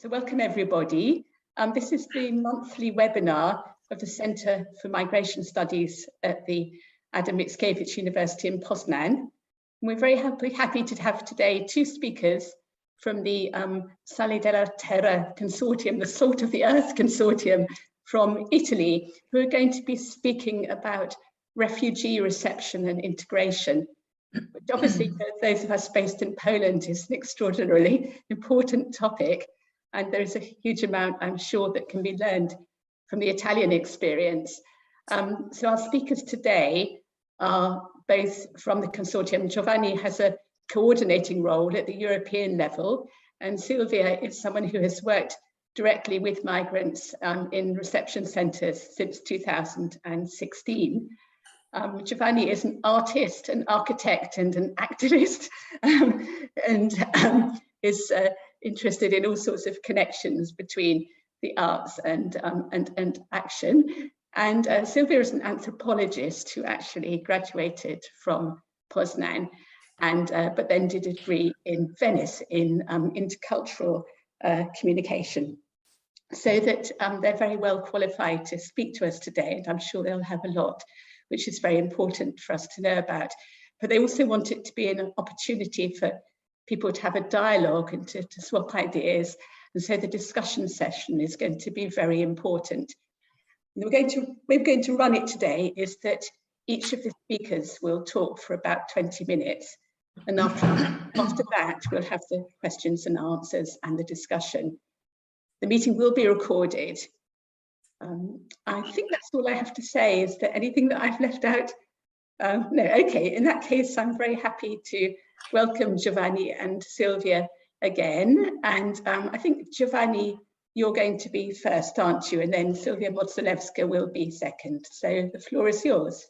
So welcome everybody. This is the monthly webinar of the Centre for Migration Studies at the Adam Mickiewicz University in Poznań. And we're very happy to have today two speakers from the Sale della Terra Consortium, the Salt of the Earth Consortium from Italy, who are going to be speaking about refugee reception and integration, which obviously for those of us based in Poland is an extraordinarily important topic. And there's a huge amount, I'm sure, that can be learned from the Italian experience. So our speakers today are both from the consortium. Giovanni has a coordinating role at the European level, and Sylwia is someone who has worked directly with migrants in reception centres since 2016. Giovanni is an artist, an architect, and an activist, and is interested in all sorts of connections between the arts and action. And Sylwia is an anthropologist who actually graduated from Poznań, and but then did a degree in Venice in intercultural communication. So that they're very well qualified to speak to us today, and I'm sure they'll have a lot which is very important for us to know about. But they also want it to be an opportunity for people to have a dialogue and to swap ideas. And so the discussion session is going to be very important. And we're going to run it today is that each of the speakers will talk for about 20 minutes. And after that, we'll have the questions and answers and the discussion. The meeting will be recorded. I think that's all I have to say. Is there anything that I've left out? No, okay, in that case, I'm very happy to welcome Giovanni and Sylwia again. And I think, Giovanni, you're going to be first, aren't you? And then Sylwia Modzelewska will be second. So the floor is yours.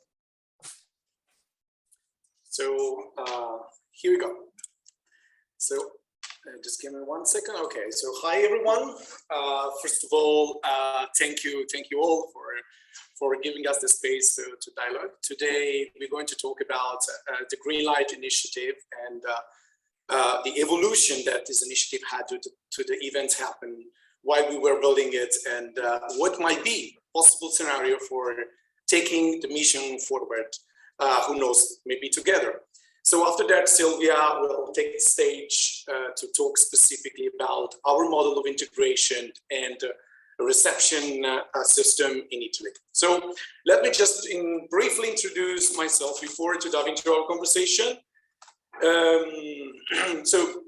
So here we go. So just give me 1 second. Okay, so hi everyone. First of all, thank you all for giving us the space to dialogue. Today we're going to talk about the Green Light Initiative and the evolution that this initiative had to the events happen, why we were building it, and what might be a possible scenario for taking the mission forward. Who knows, maybe together. So after that, Sylwia will take the stage to talk specifically about our model of integration and a reception system in Italy. So let me just briefly introduce myself before to dive into our conversation. So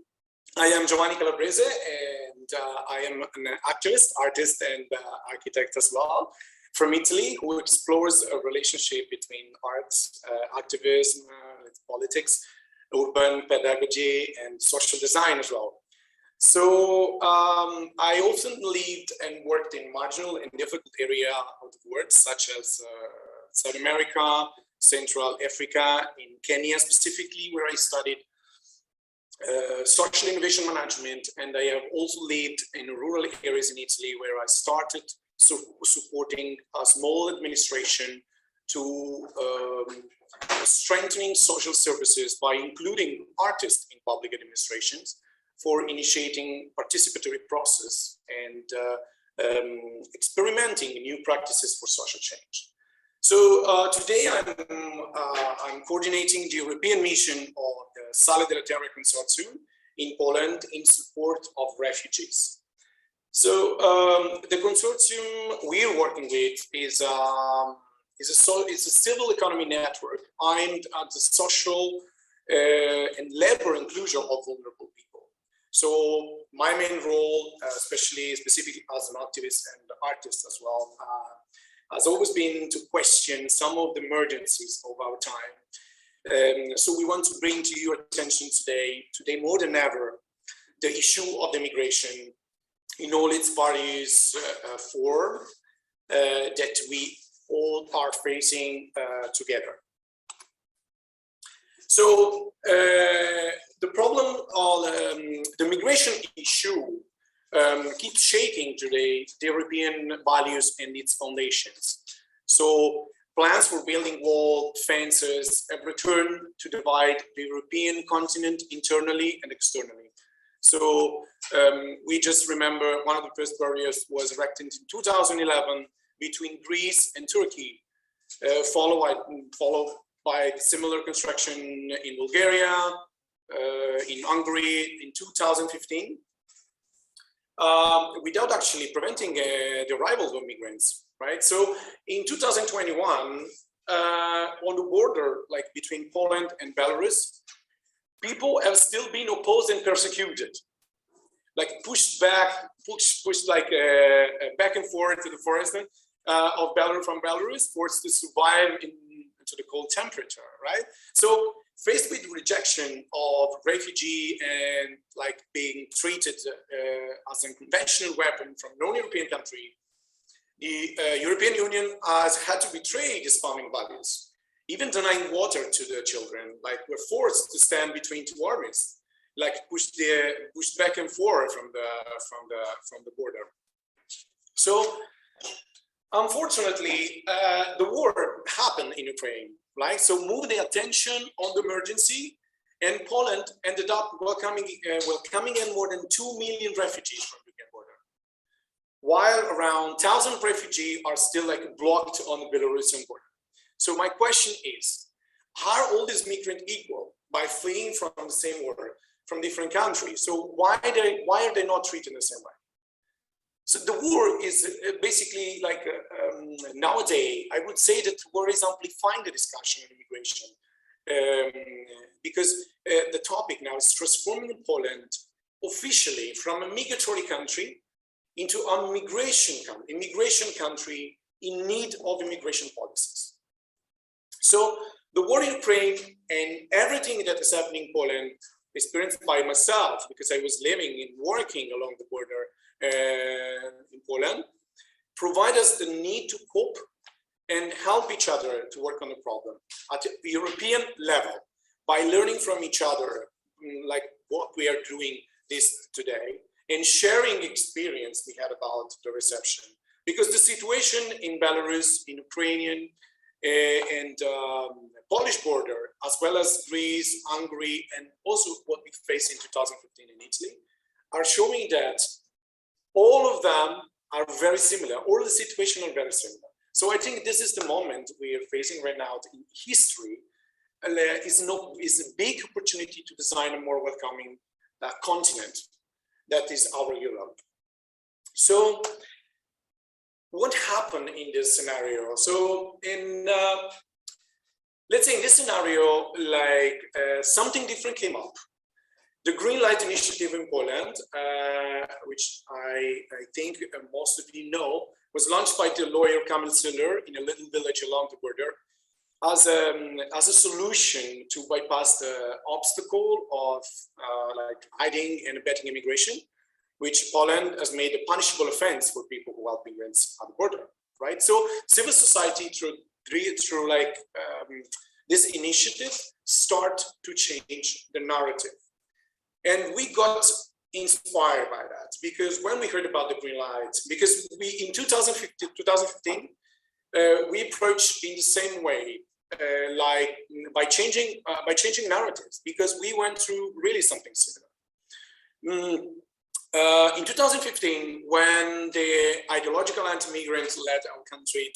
I am Giovanni Calabrese, and I am an activist, artist, and architect as well, from Italy, who explores a relationship between arts, activism, politics, urban pedagogy, and social design as well. So I often lived and worked in marginal and difficult areas of the world, such as South America, Central Africa, in Kenya specifically, where I studied social innovation management. And I have also lived in rural areas in Italy, where I started supporting a small administration to strengthening social services by including artists in public administrations for initiating participatory process and experimenting new practices for social change. So today I'm coordinating the European mission of the Sale della Terra Consortium in Poland in support of refugees. So the consortium we're working with is a civil economy network aimed at the social and labor inclusion of vulnerable people. So my main role, specifically as an activist and artist as well, has always been to question some of the emergencies of our time. So we want to bring to your attention today more than ever, the issue of the migration in all its various forms that we all are facing together. So the problem of the migration issue keeps shaking today the European values and its foundations. So plans for building walls, fences have returned to divide the European continent internally and externally. So we just remember one of the first barriers was erected in 2011 between Greece and Turkey, followed by similar construction in Bulgaria, in Hungary in 2015, without actually preventing the arrival of migrants, right? So in 2021, on the border, like between Poland and Belarus, people have still been opposed and persecuted, like pushed back and forth to the forest of Belarus, from Belarus, forced to survive into the cold temperature, right? So faced with rejection of refugee and like being treated as a conventional weapon from non-European country, the European Union has had to betray these founding values, even denying water to the children. Like we're forced to stand between two armies, like pushed back and forth from the border. So unfortunately, the war happened in Ukraine, right? So moved the attention on the emergency, and Poland ended up welcoming in more than 2 million refugees from the Ukraine border, while around 1,000 refugees are still like blocked on the Belarusian border. So my question is, are all these migrants equal by fleeing from the same war from different countries? So why are they not treated the same way? So the war is basically like nowadays, I would say that war is amplifying the discussion on immigration, because the topic now is transforming Poland officially from a migratory country into a immigration country in need of immigration policies. So the war in Ukraine and everything that is happening in Poland, experienced by myself, because I was living and working along the border in Poland, provide us the need to cope and help each other to work on the problem at the European level by learning from each other, like what we are doing this today, and sharing experience we had about the reception. Because the situation in Belarus, in Ukrainian and Polish border, as well as Greece, Hungary, and also what we faced in 2015 in Italy, are showing that all of them are very similar. All the situations are very similar. So I think this is the moment we are facing right now in history. Is a big opportunity to design a more welcoming continent that is our Europe. So what happened in this scenario? So in let's say in this scenario, like something different came up. The Green Light Initiative in Poland, which I think most of you know, was launched by the lawyer Kamil Syller in a little village along the border as a solution to bypass the obstacle of like hiding and abetting immigration, which Poland has made a punishable offense for people who help migrants at the border, right? So civil society through like this initiative start to change the narrative. And we got inspired by that because when we heard about the green light, because we in 2015 we approached in the same way, like by changing narratives, because we went through really something similar. In 2015, when the ideological anti-migrants led our country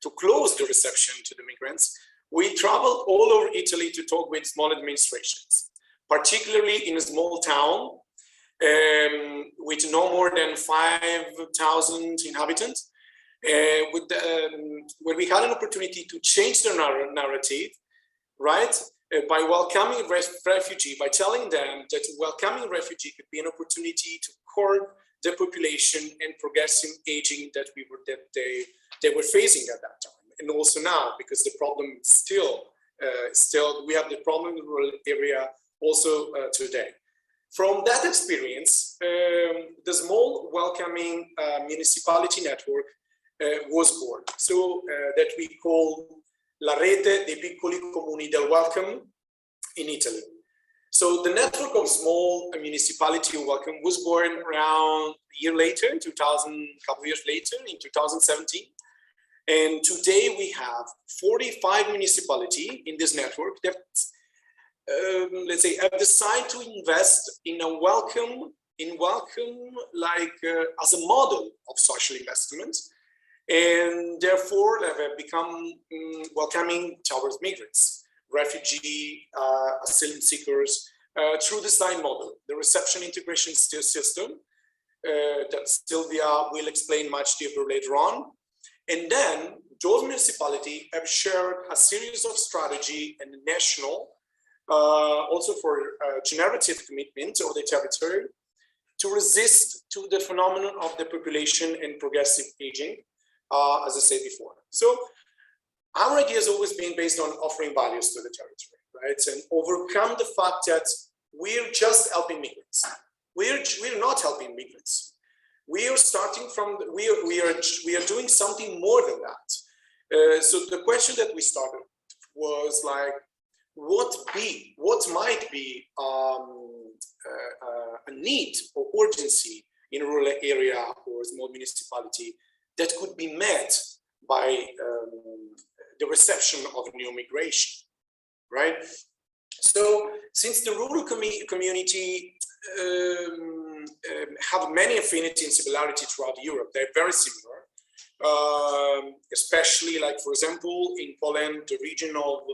to close the reception to the migrants, we traveled all over Italy to talk with small administrations, particularly in a small town with no more than 5,000 inhabitants, where we had an opportunity to change the narrative, right? By welcoming refugee, by telling them that welcoming refugee could be an opportunity to curb the population and progressive aging that they were facing at that time, and also now, because the problem still we have the problem in the rural area also today. From that experience, the small welcoming municipality network was born. So that we call La Rete dei Piccoli Comuni del Welcome in Italy. So the network of small municipality welcome was born around a year later, a couple of years later, in 2017. And today we have 45 municipalities in this network that let's say, have decided to invest in a welcome, as a model of social investment, and therefore have become welcoming towards migrants, refugee, asylum seekers, through the design model, the reception integration system that Sylwia will explain much deeper later on. And then those municipalities have shared a series of strategy and national, also for generative commitment of the territory to resist to the phenomenon of the population and progressive aging, as I said before. So our idea has always been based on offering values to the territory, right? And overcome the fact that we're just helping migrants. We're not helping migrants. We are starting from, we are doing something more than that. So the question that we started was like, what might be a need or urgency in a rural area or a small municipality that could be met by the reception of new migration, right? So since the rural community have many affinity and similarity throughout Europe, they're very similar, especially like, for example, in Poland, the region of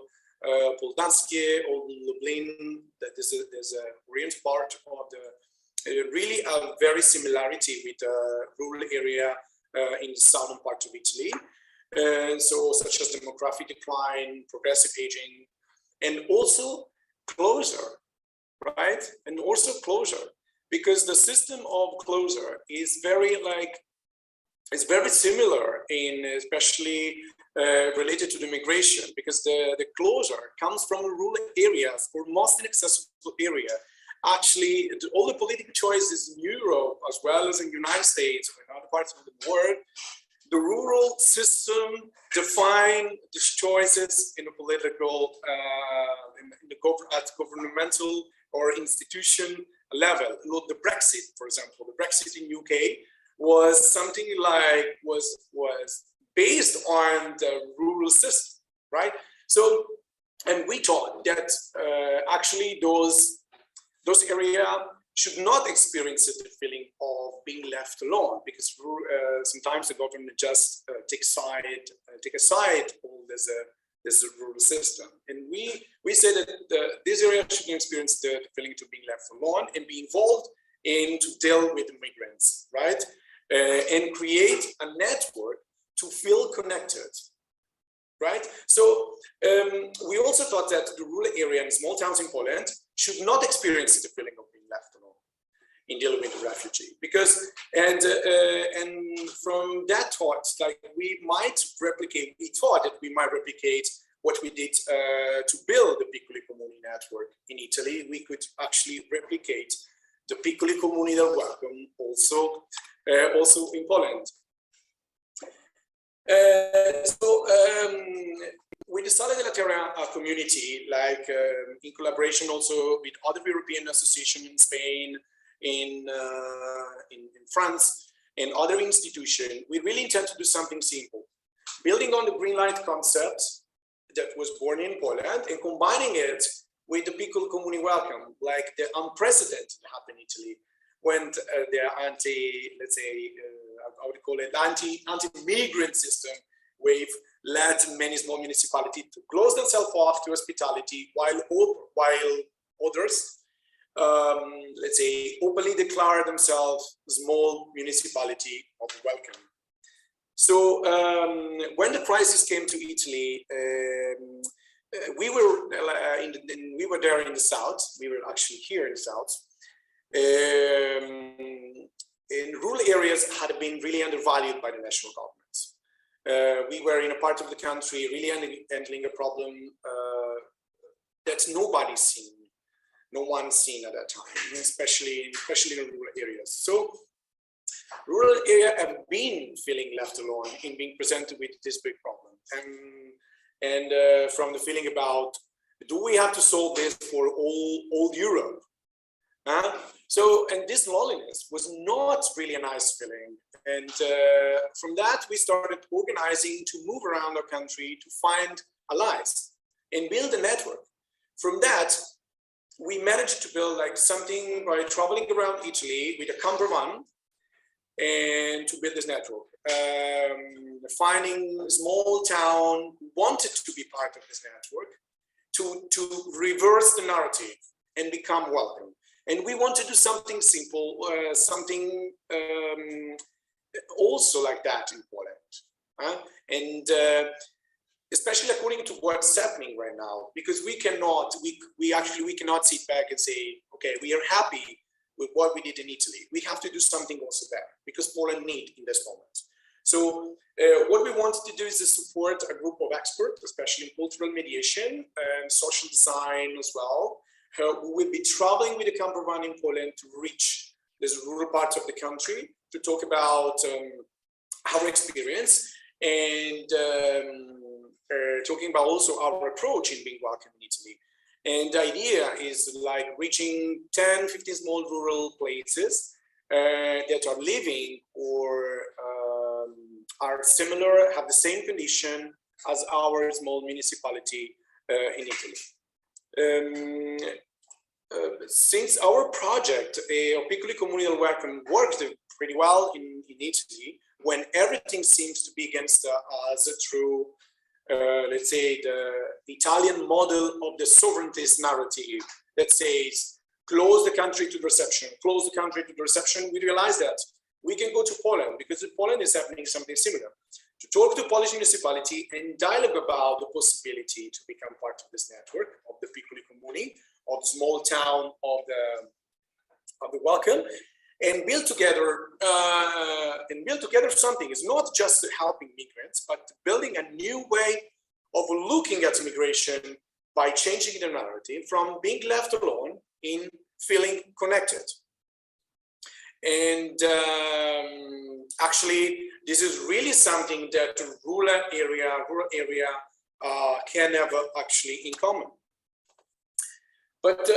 Poznań or Lublin, that there's a orient part of the, really a very similarity with the rural area in the southern part of Italy. So such as demographic decline, progressive aging, and also closure, right? And also closure, because the system of closure is very it's very similar in especially related to the migration, because the closure comes from rural areas or most inaccessible area. Actually, all the political choices in Europe, as well as in the United States or in other parts of the world, the rural system define the choices in the political, at governmental or institution level. Look, the Brexit, for example, the Brexit in UK was something like was based on the rural system, right? So, and we thought that actually those areas should not experience the feeling of being left alone, because sometimes the government just take aside all this rural system. And we say that this area should experience the feeling to being left alone and be involved in to deal with immigrants, right? And create a network to feel connected, right? So we also thought that the rural area and small towns in Poland should not experience the feeling of being left alone in dealing with the refugee, because and from that thought, like we thought that we might replicate what we did to build the Piccoli Comuni network in Italy. We could actually replicate the Piccoli Comuni del Welcome also in Poland. We decided that a community, like in collaboration also with other European associations in Spain, in France, and other institutions, we really intend to do something simple, building on the green light concept that was born in Poland and combining it with the Piccoli Comuni Welcome, like the unprecedented happened in Italy when the I would call it anti-migrant system wave led many small municipalities to close themselves off to hospitality, while others, openly declare themselves small municipality of welcome. So when the crisis came to Italy, we were there in the south. We were actually here in the south. In rural areas had been really undervalued by the national government. We were in a part of the country really handling a problem that nobody's seen, no one's seen at that time, especially in rural areas. So rural areas have been feeling left alone in being presented with this big problem. And from the feeling about, do we have to solve this for all Europe? And this loneliness was not really a nice feeling. And from that, we started organizing to move around our country to find allies and build a network. From that, we managed to build like something by traveling around Italy with a campervan and to build this network. Finding a small town who wanted to be part of this network to reverse the narrative and become welcome. And we want to do something simple, something also like that in Poland. And especially according to what's happening right now, because we cannot sit back and say, okay, we are happy with what we did in Italy. We have to do something also there because Poland needs in this moment. So what we wanted to do is to support a group of experts, especially in cultural mediation and social design as well, who will be traveling with a campervan in Poland to reach these rural parts of the country to talk about our experience and talking about also our approach in being welcome in Italy. And the idea is like reaching 10, 15 small rural places that are living or are similar, have the same condition as our small municipality in Italy. Since our project, Piccoli Comuni del Welcome, worked pretty well in Italy, when everything seems to be against us through, let's say, the Italian model of the sovereignist narrative that says, close the country to the reception, close the country to the reception, we realized that we can go to Poland because in Poland is happening something similar. To talk to Polish municipality and dialogue about the possibility to become part of this network of the Piccoli Comuni, of the small town of the welcome, and build together something. It's not just helping migrants, but building a new way of looking at immigration by changing the narrative from being left alone in feeling connected. And actually, this is really something that the rural area can have actually in common. But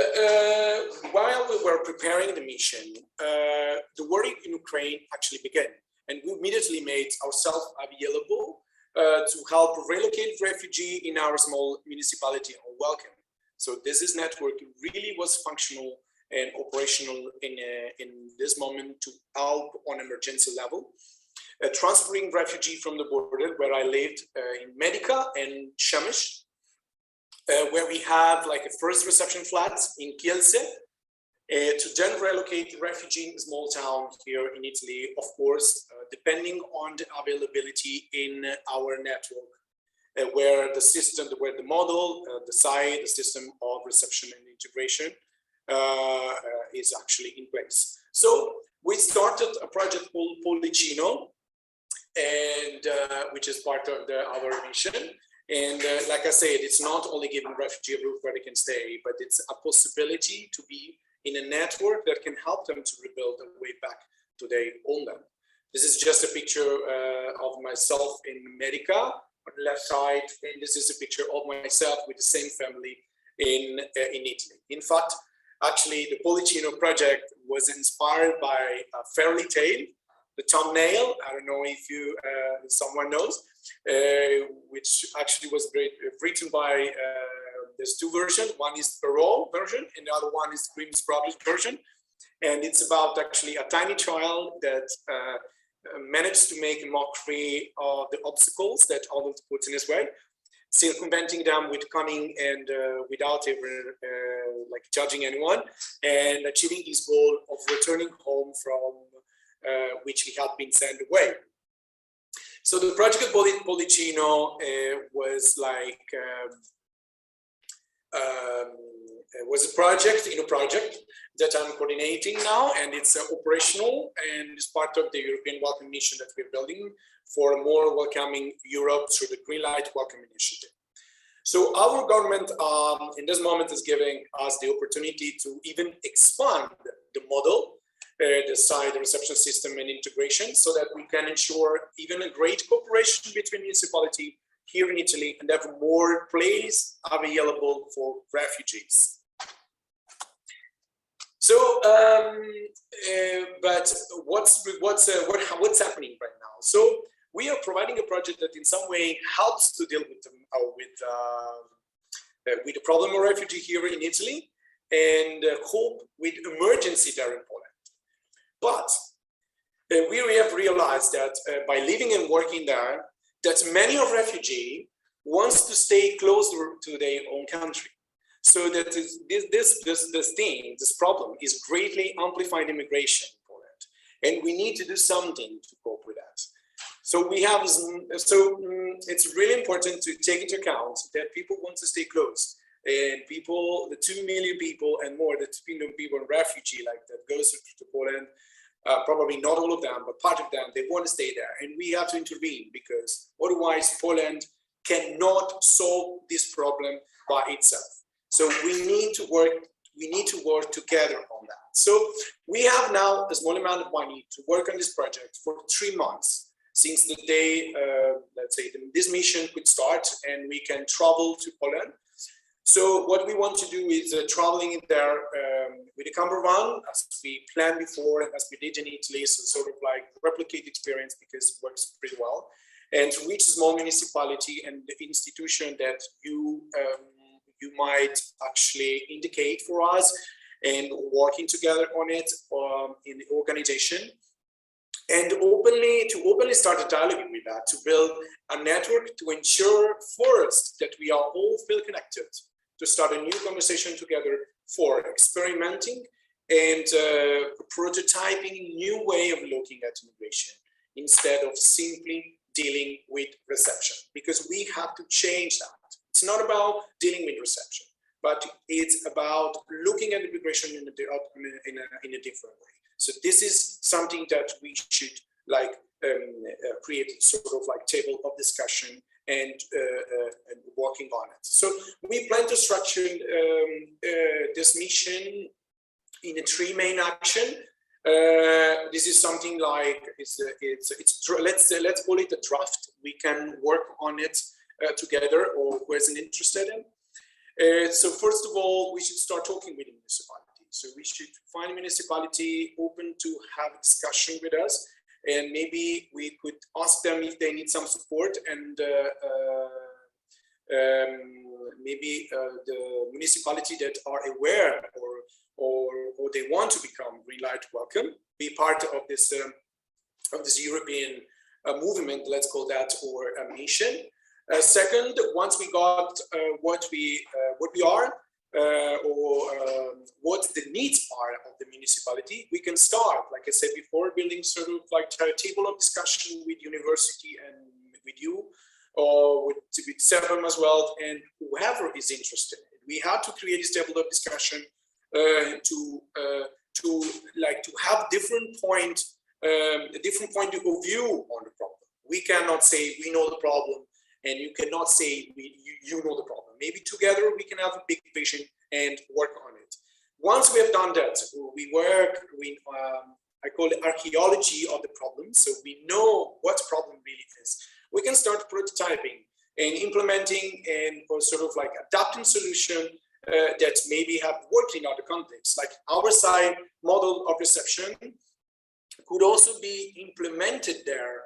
while we were preparing the mission, the war in Ukraine actually began. And we immediately made ourselves available to help relocate refugees in our small municipality on welcome. So this network really was functional and operational in this moment to help on emergency level. Transferring refugees from the border where I lived in Medica and Przemyśl, where we have like a first reception flat in Kielce, to then relocate refugee in a small town here in Italy, of course, depending on the availability in our network, where the model, the system of reception and integration is actually in place. So we started a project called Policino, and which is part of our mission. And like I said, it's not only giving refugees a roof where they can stay, but it's a possibility to be in a network that can help them to rebuild a way back to their homeland. This is just a picture of myself in Medica on the left side, and this is a picture of myself with the same family in Italy. In fact, actually, the Policino project was inspired by a fairy tale. The thumbnail, I don't know if someone knows, which actually was written by, there's two versions. One is the raw version and the other one is Grimm's Brothers version. And it's about actually a tiny child that managed to make a mockery of the obstacles that adults put in his way, circumventing them with cunning and without ever like judging anyone, and achieving his goal of returning home from which he had been sent away. So the project of Policino was like was a project in a project that I'm coordinating now, and it's operational and it's part of the European Welcome Mission that we're building for a more welcoming Europe through the Green Light Welcome Initiative. So our government in this moment is giving us the opportunity to even expand the model, the reception system and integration, so that we can ensure even a great cooperation between municipality here in Italy and have more place available for refugees. So, but what's happening right now? So we are providing a project that in some way helps to deal with the problem of refugee here in Italy. and cope with emergency there in Poland. But we have realized that by living and working there, that many of refugees wants to stay closer to their own country. So that this problem is greatly amplified immigration in Poland, and we need to do something to cope with that. So we have, it's really important to take into account that people want to stay close, and people, the 2 million people and more, the 2 million people in refugee like that goes to Poland, probably not all of them, but part of them, they want to stay there, and we have to intervene because otherwise Poland cannot solve this problem by itself. So we need to work together on that. So we have now a small amount of money to work on this project for 3 months since the day, let's say, this mission could start and we can travel to Poland. So what we want to do is traveling in there with a camper van, as we planned before and as we did in Italy, so sort of like replicate the experience because it works pretty well, and to reach a small municipality and the institution that you might actually indicate for us, and working together on it in the organization, and openly start a dialogue with that, to build a network to ensure first that we are all feel connected, to start a new conversation together for experimenting and prototyping a new way of looking at immigration instead of simply dealing with reception, because we have to change that. It's not about dealing with reception, but it's about looking at immigration in a different way. So this is something that we should like create sort of like table of discussion and working on it. So we plan to structure this mission in 3 main action. This is something like let's call it a draft. We can work on it together, or who isn't interested in. So first of all, we should start talking with the municipality. So we should find a municipality open to have a discussion with us, and maybe we could ask them if they need some support, and maybe the municipality that are aware or they want to become green light welcome, be part of this European movement, let's call that, or a mission. Second, once we got what we are, or what the needs are of the municipality, we can start, like I said before, building sort of like a table of discussion with university and with you, or with CeBaM as well, and whoever is interested. We have to create this table of discussion to have different point of view on the problem. We cannot say we know the problem, and you cannot say you know the problem. Maybe together we can have a big vision and work on it. Once we have done that, we work with, I call it archaeology of the problem. So we know what the problem really is. We can start prototyping and implementing and or sort of like adapting solution that maybe have worked in other contexts, like our side model of reception could also be implemented there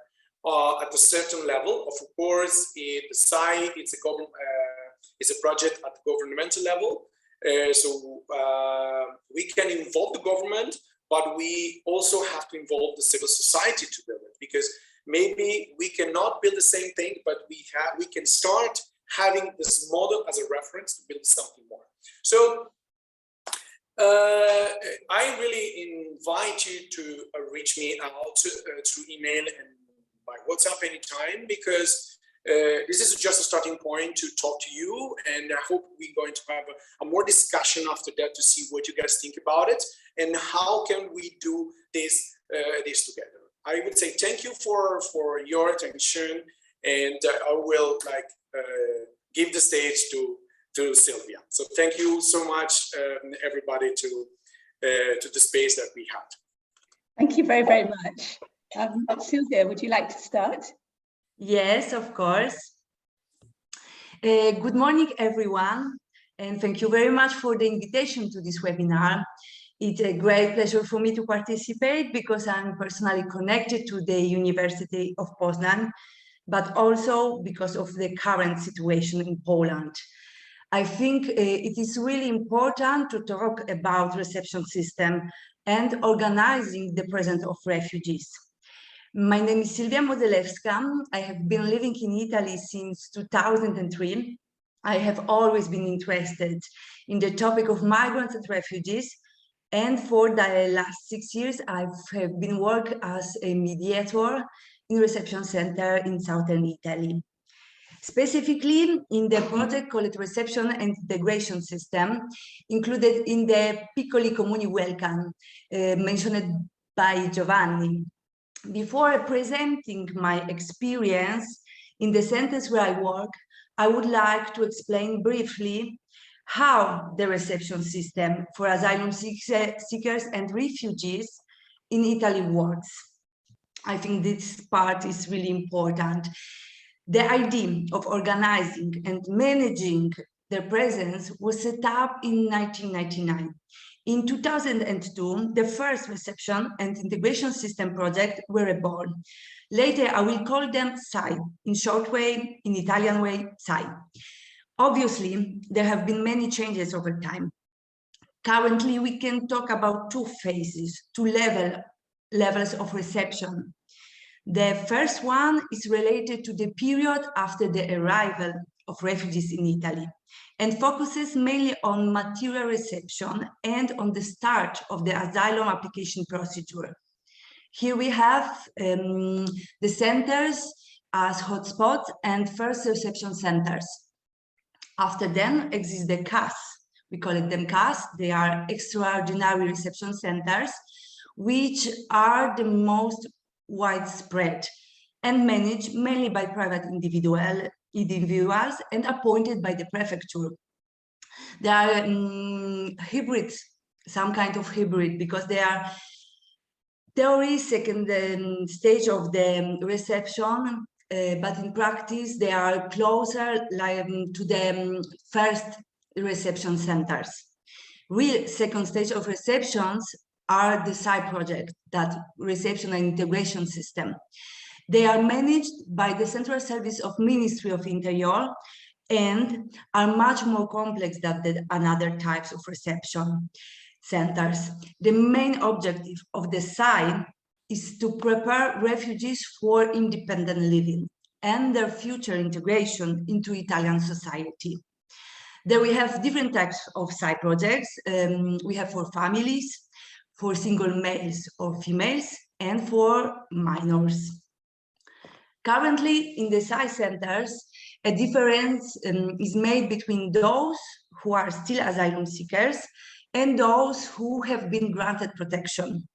at a certain level. Of course, the site it's a project at the governmental level, so we can involve the government, but we also have to involve the civil society to build it, because maybe we cannot build the same thing, but we can start having this model as a reference to build something more. So I really invite you to reach me out through email and by WhatsApp anytime, because this is just a starting point to talk to you, and I hope we're going to have a more discussion after that to see what you guys think about it and how can we do this together. I would say thank you for your attention, and I will give the stage to Sylwia. So thank you so much, everybody, to the space that we had. Thank you very, very much. Sylwia, would you like to start? Yes, of course. Good morning, everyone, and thank you very much for the invitation to this webinar. It's a great pleasure for me to participate because I'm personally connected to the University of Poznań, but also because of the current situation in Poland. I think it is really important to talk about reception system and organizing the presence of refugees. My name is Sylwia Modzelewska. I have been living in Italy since 2003. I have always been interested in the topic of migrants and refugees. And for the last 6 years, I have been working as a mediator in reception center in southern Italy. Specifically in the project called Reception and Integration System, included in the Piccoli Comuni Welcome, mentioned by Giovanni. Before presenting my experience in the centers where I work, I would like to explain briefly how the reception system for asylum seekers and refugees in Italy works. I think this part is really important. The idea of organizing and managing their presence was set up in 1999. In 2002, the first reception and integration system project were born. Later, I will call them SAI, in short way, in Italian way, SAI. Obviously, there have been many changes over time. Currently, we can talk about two phases, two levels of reception. The first one is related to the period after the arrival of refugees in Italy and focuses mainly on material reception and on the start of the asylum application procedure. Here we have the centers as hotspots and first reception centers. After them exists the CAS. We call it them CAS. They are extraordinary reception centers, which are the most widespread and managed mainly by private individuals and appointed by the prefecture. They are hybrids, some kind of hybrid, because they are theory second stage of the reception, but in practice they are closer to the first reception centers. Real second stage of receptions are the side project, that reception and integration system. They are managed by the Central Service of Ministry of Interior and are much more complex than the other types of reception centers. The main objective of the SAI is to prepare refugees for independent living and their future integration into Italian society. There we have different types of SAI projects. We have for families, for single males or females, and for minors. Currently, in the SAI centers, a difference is made between those who are still asylum seekers and those who have been granted protection.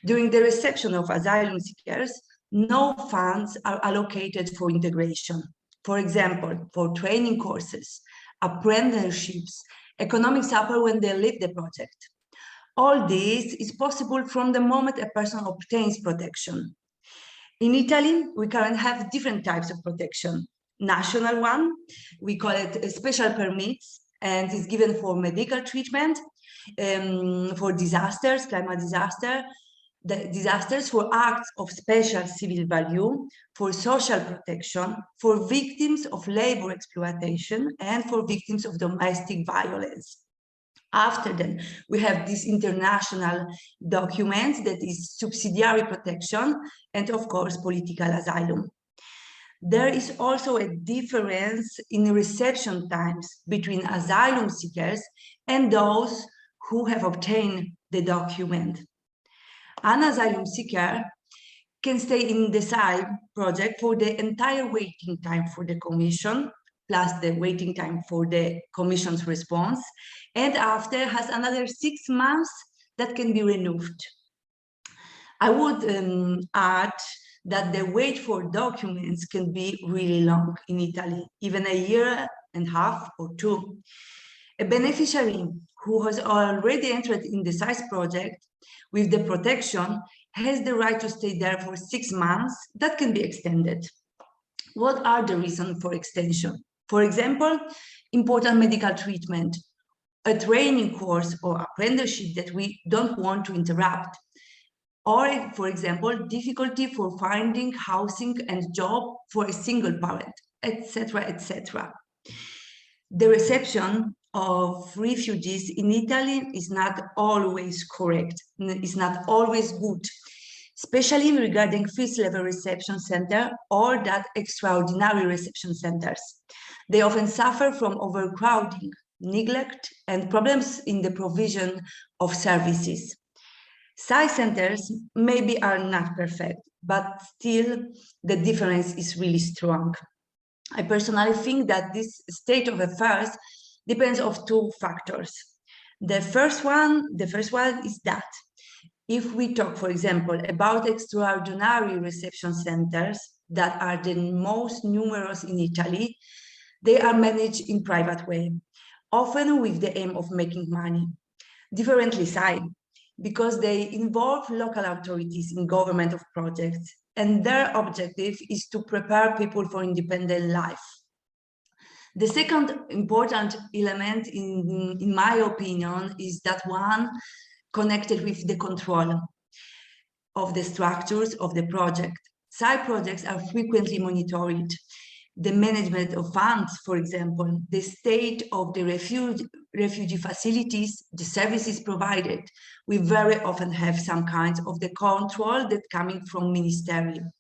During the reception of asylum seekers, no funds are allocated for integration. For example, for training courses, apprenticeships, economic support when they leave the project. All this is possible from the moment a person obtains protection. In Italy, we currently have different types of protection. National one, we call it special permits, and it's given for medical treatment, for disasters, climate disasters, for acts of special civil value, for social protection, for victims of labor exploitation, and for victims of domestic violence. After that, we have these international documents, that is subsidiary protection, and of course, political asylum. There is also a difference in reception times between asylum seekers and those who have obtained the document. An asylum seeker can stay in the SAI project for the entire waiting time for the commission, plus the waiting time for the commission's response, and after has another 6 months that can be renewed. I would add that the wait for documents can be really long in Italy, even a year and a half or 2. A beneficiary who has already entered in the SAI project with the protection has the right to stay there for 6 months that can be extended. What are the reasons for extension? For example, important medical treatment, a training course or apprenticeship that we don't want to interrupt, or, for example, difficulty for finding housing and job for a single parent, etc., etc. The reception of refugees in Italy is not always correct, is not always good, especially regarding first-level reception center or that extraordinary reception centers. They often suffer from overcrowding, neglect, and problems in the provision of services. Site centers maybe are not perfect, but still the difference is really strong. I personally think that this state of affairs depends on two factors. The first one is that if we talk, for example, about extraordinary reception centers that are the most numerous in Italy, they are managed in private way, often with the aim of making money. Differently side, because they involve local authorities in government of projects, and their objective is to prepare people for independent life. The second important element, in my opinion, is that one connected with the control of the structures of the project. Side projects are frequently monitored. The management of funds, for example, the state of the refugee facilities, the services provided, we very often have some kinds of the control that coming from ministerium.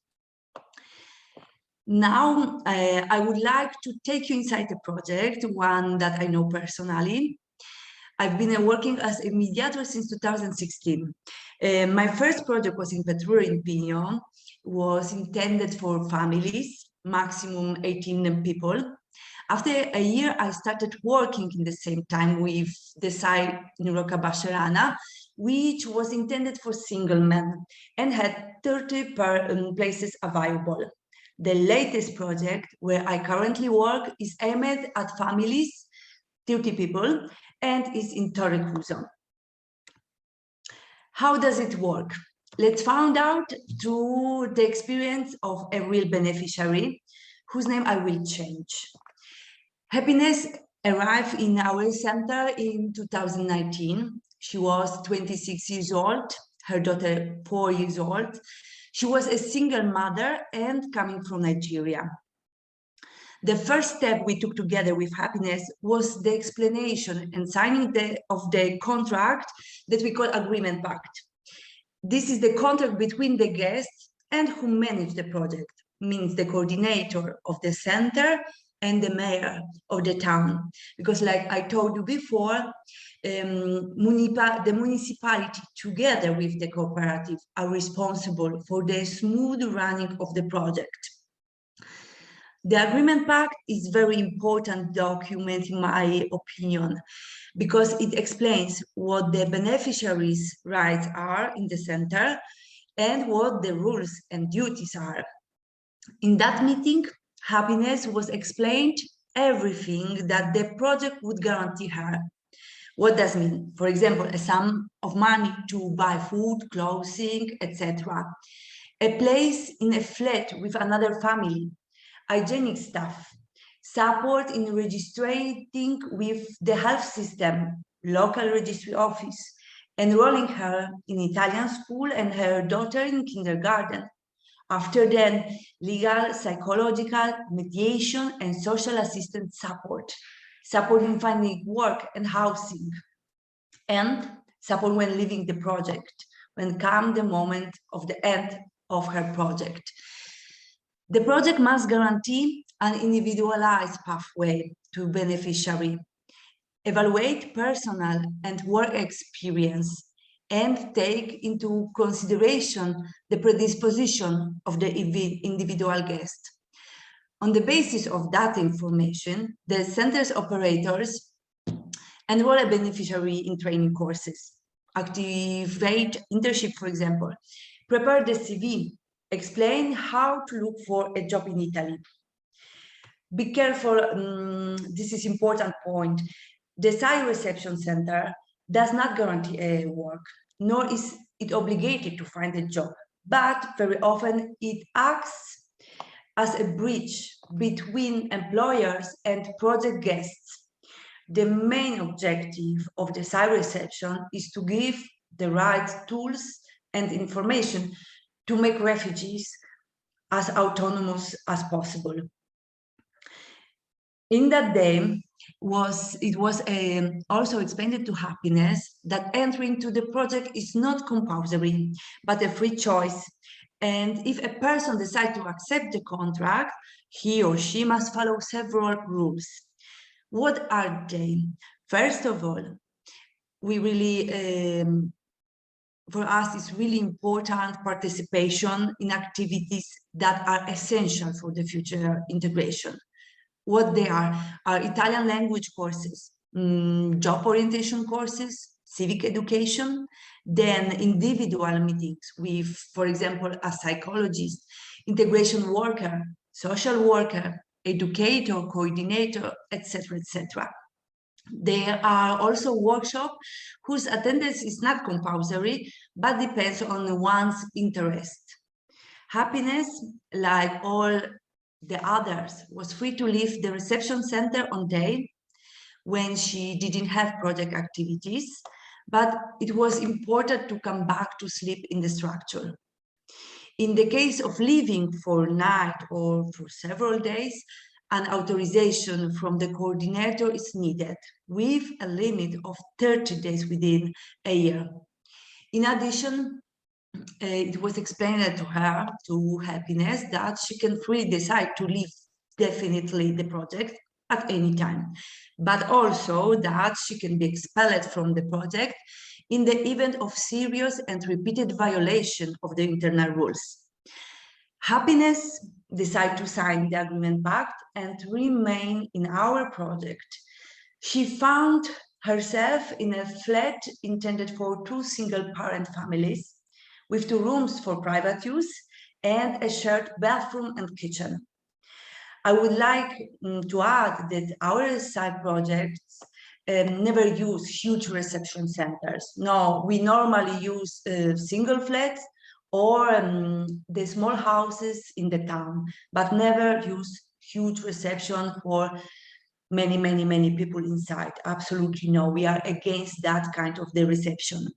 Now, I would like to take you inside the project, one that I know personally. I've been working as a mediator since 2016. My first project was in Petrura in Pigno, was intended for families, maximum 18 people. After a year, I started working in the same time with the site in Rocca Bascerana, which was intended for single men and had 30 places available. The latest project where I currently work is aimed at families, 30 people, and is in Torre Cuso. How does it work? Let's find out through the experience of a real beneficiary, whose name I will change. Happiness arrived in our center in 2019. She was 26 years old, her daughter 4 years old. She was a single mother and coming from Nigeria. The first step we took together with Happiness was the explanation and signing of the contract that we call Agreement Pact. This is the contract between the guests and who manage the project, means the coordinator of the center and the mayor of the town. Because like I told you before, the municipality together with the cooperative are responsible for the smooth running of the project. The Agreement Pact is a very important document in my opinion, because it explains what the beneficiaries' rights are in the center and what the rules and duties are. In that meeting, Happiness was explained everything that the project would guarantee her. What does it mean? For example, a sum of money to buy food, clothing, etc. A place in a flat with another family, hygienic staff, support in registering with the health system, local registry office, enrolling her in Italian school and her daughter in kindergarten. After then, legal, psychological, mediation, and social assistance support in finding work and housing, and support when leaving the project, when comes the moment of the end of her project. The project must guarantee an individualized pathway to beneficiary, evaluate personal and work experience, and take into consideration the predisposition of the individual guest. On the basis of that information, the center's operators enroll a beneficiary in training courses, activate internship, for example, prepare the CV, explain how to look for a job in Italy. Be careful, this is an important point. The site reception center does not guarantee a work, nor is it obligated to find a job, but very often it acts as a bridge between employers and project guests. The main objective of the site reception is to give the right tools and information to make refugees as autonomous as possible. In that day, was also explained to Happiness that entering to the project is not compulsory, but a free choice. And if a person decides to accept the contract, he or she must follow several rules. What are they? First of all, we really, for us, it's really important participation in activities that are essential for the future integration. What they are Italian language courses, job orientation courses, civic education, then individual meetings with, for example, a psychologist, integration worker, social worker, educator, coordinator, etc., etc. There are also workshops whose attendance is not compulsory, but depends on one's interest. Happiness, like all the others, was free to leave the reception center on day when she didn't have project activities, but it was important to come back to sleep in the structure. In the case of leaving for a night or for several days, an authorization from the coordinator is needed, with a limit of 30 days within a year. In addition, it was explained to her, to Happiness, that she can freely decide to leave definitely the project at any time, but also that she can be expelled from the project in the event of serious and repeated violation of the internal rules. Happiness decided to sign the agreement pact and remain in our project. She found herself in a flat intended for 2 single-parent families, with 2 rooms for private use and a shared bathroom and kitchen. I would like to add that our side projects never use huge reception centers. No, we normally use single flats or the small houses in the town, but never use huge reception for many people inside. Absolutely no, we are against that kind of the reception.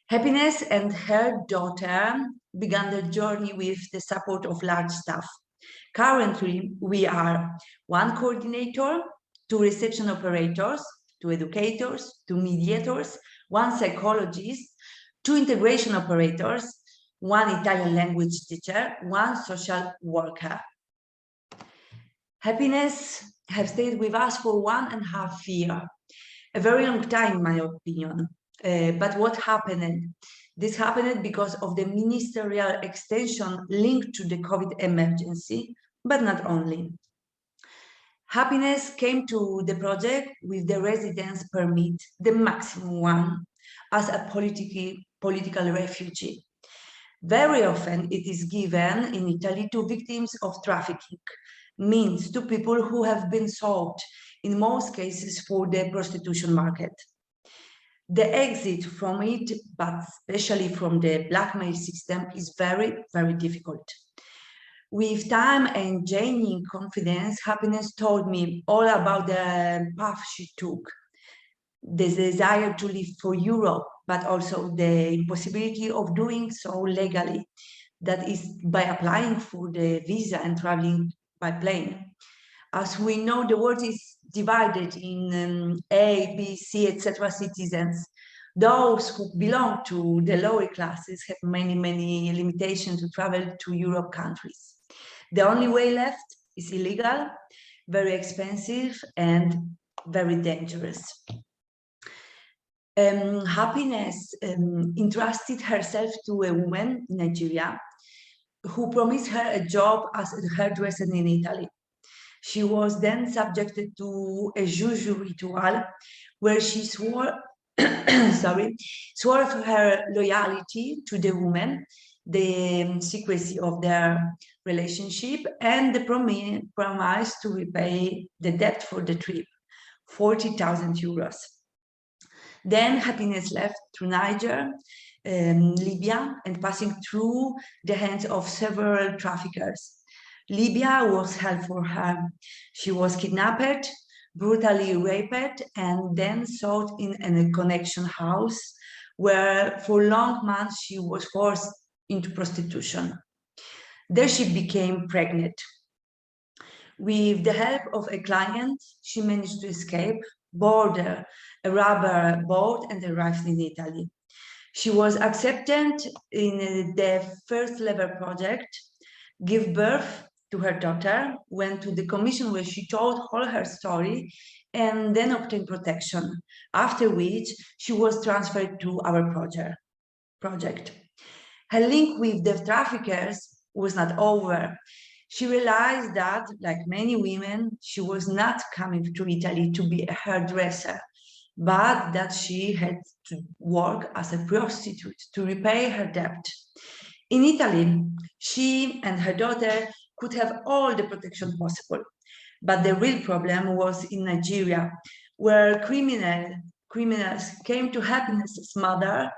Happiness and her daughter began their journey with the support of large staff. Currently, we are 1 coordinator, 2 reception operators, 2 educators, 2 mediators, 1 psychologist, 2 integration operators, 1 Italian language teacher, 1 social worker. Happiness has stayed with us for 1.5 years, a very long time in my opinion. But what happened? This happened because of the ministerial extension linked to the COVID emergency, but not only. Happiness came to the project with the residence permit, the maximum one, as a political refugee. Very often it is given in Italy to victims of trafficking, means to people who have been sold, in most cases, for the prostitution market. The exit from it, but especially from the blackmail system, is very difficult. With time and gaining confidence, Happiness told me all about the path she took, the desire to live for Europe, but also the impossibility of doing so legally, that is by applying for the visa and traveling by plane. As we know, the world is divided in A, B, C, etc. citizens. Those who belong to the lower classes have many limitations to travel to Europe countries. The only way left is illegal, very expensive, and very dangerous. Happiness entrusted herself to a woman in Nigeria who promised her a job as a hairdresser in Italy. She was then subjected to a juju ritual where she swore her loyalty to the woman, the secrecy of their relationship, and the promise to repay the debt for the trip, 40,000 euros. Then Happiness left to Niger, Libya, and passing through the hands of several traffickers. Libya was hell for her. She was kidnapped, brutally raped, and then sold in a connection house where for long months she was forced into prostitution. There she became pregnant. With the help of a client, she managed to escape, board a rubber boat and arrived in Italy. She was accepted in the first level project, gave birth to her daughter, went to the commission where she told all her story, and then obtained protection, after which she was transferred to our project. Her link with the traffickers was not over. She realized that, like many women, she was not coming to Italy to be a hairdresser, but that she had to work as a prostitute to repay her debt. In Italy, she and her daughter could have all the protection possible, but the real problem was in Nigeria, where criminals came to Happiness's mother,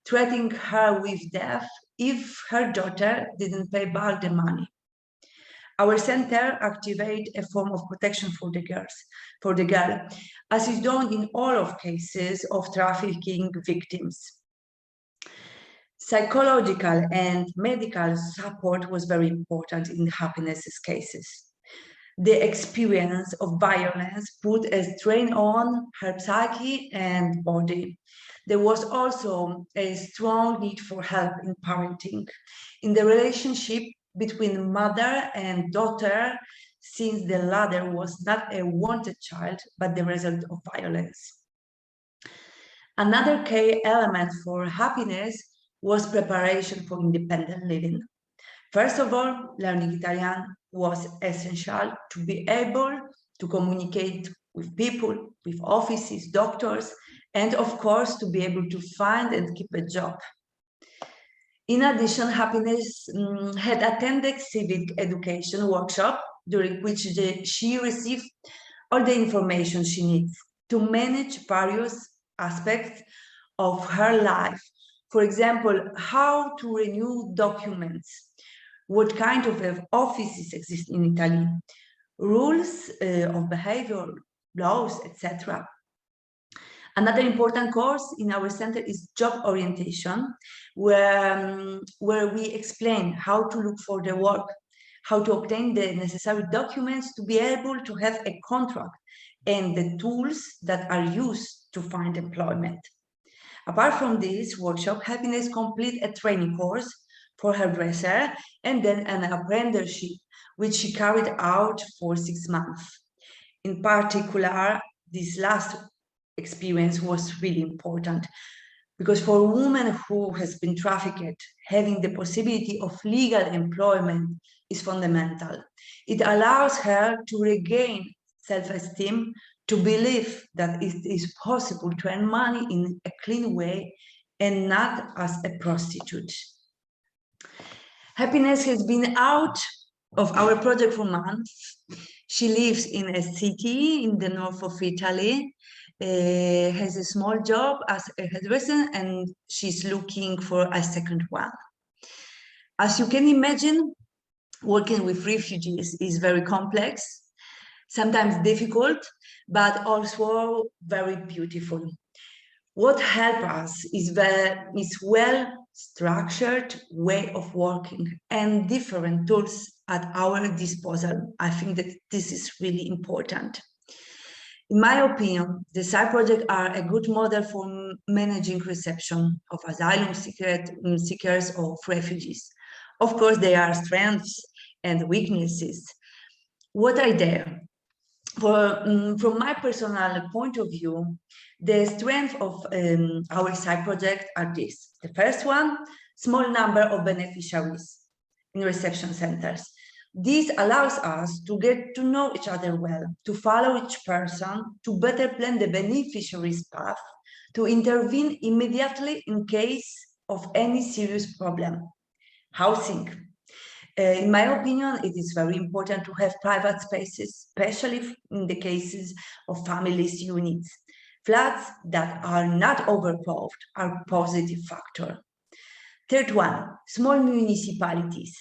threatening her with death if her daughter didn't pay back the money. Our center activated a form of protection for the girl, as is done in all of cases of trafficking victims. Psychological and medical support was very important in Happiness's cases. The experience of violence put a strain on her psyche and body. There was also a strong need for help in parenting, in the relationship between mother and daughter, since the latter was not a wanted child, but the result of violence. Another key element for Happiness was preparation for independent living. First of all, learning Italian was essential to be able to communicate with people, with offices, doctors, and of course, to be able to find and keep a job. In addition, Happiness had attended civic education workshop, during which she received all the information she needs to manage various aspects of her life. For example, how to renew documents, what kind of offices exist in Italy, rules of behavior, laws, etc. Another important course in our center is job orientation, where we explain how to look for the work, how to obtain the necessary documents to be able to have a contract, and the tools that are used to find employment. Apart from this workshop, Happiness completed a training course for hairdresser and then an apprenticeship, which she carried out for 6 months. In particular, this last experience was really important because for a woman who has been trafficked, having the possibility of legal employment is fundamental. It allows her to regain self-esteem, to believe that it is possible to earn money in a clean way and not as a prostitute. Happiness has been out of our project for months. She lives in a city in the north of Italy, has a small job as a hairdresser, and she's looking for a second one. As you can imagine, working with refugees is very complex, sometimes difficult, but also very beautiful. What helps us is well-structured way of working and different tools at our disposal. I think that this is really important. In my opinion, the side projects are a good model for managing reception of asylum seekers or refugees. Of course, there are strengths and weaknesses. What are there? From my personal point of view, the strength of our side project are this. The first one, small number of beneficiaries in reception centers. This allows us to get to know each other well, to follow each person, to better plan the beneficiary's path, to intervene immediately in case of any serious problem. Housing. In my opinion, it is very important to have private spaces, especially in the cases of families units. Flats that are not overcrowded are a positive factor. Third one, small municipalities.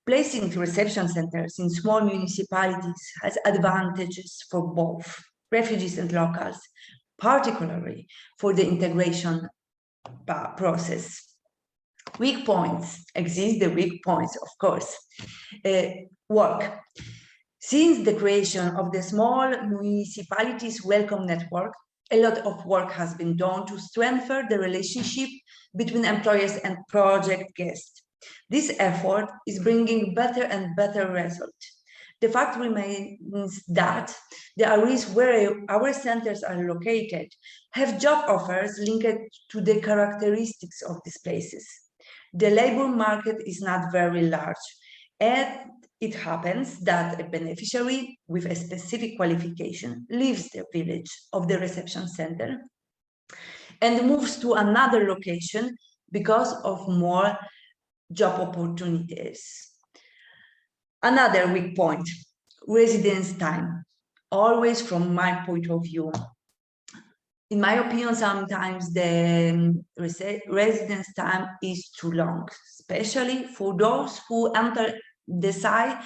Placing reception centers in small municipalities has advantages for both refugees and locals, particularly for the integration process. Weak points exist, the weak points, of course. Work. Since the creation of the small municipalities welcome network, a lot of work has been done to strengthen the relationship between employers and project guests. This effort is bringing better and better results. The fact remains that the areas where our centers are located have job offers linked to the characteristics of these places. The labor market is not very large, and it happens that a beneficiary with a specific qualification leaves the village of the reception center and moves to another location because of more job opportunities. Another weak point, residence time, always from my point of view. In my opinion, sometimes the residence time is too long, especially for those who enter the site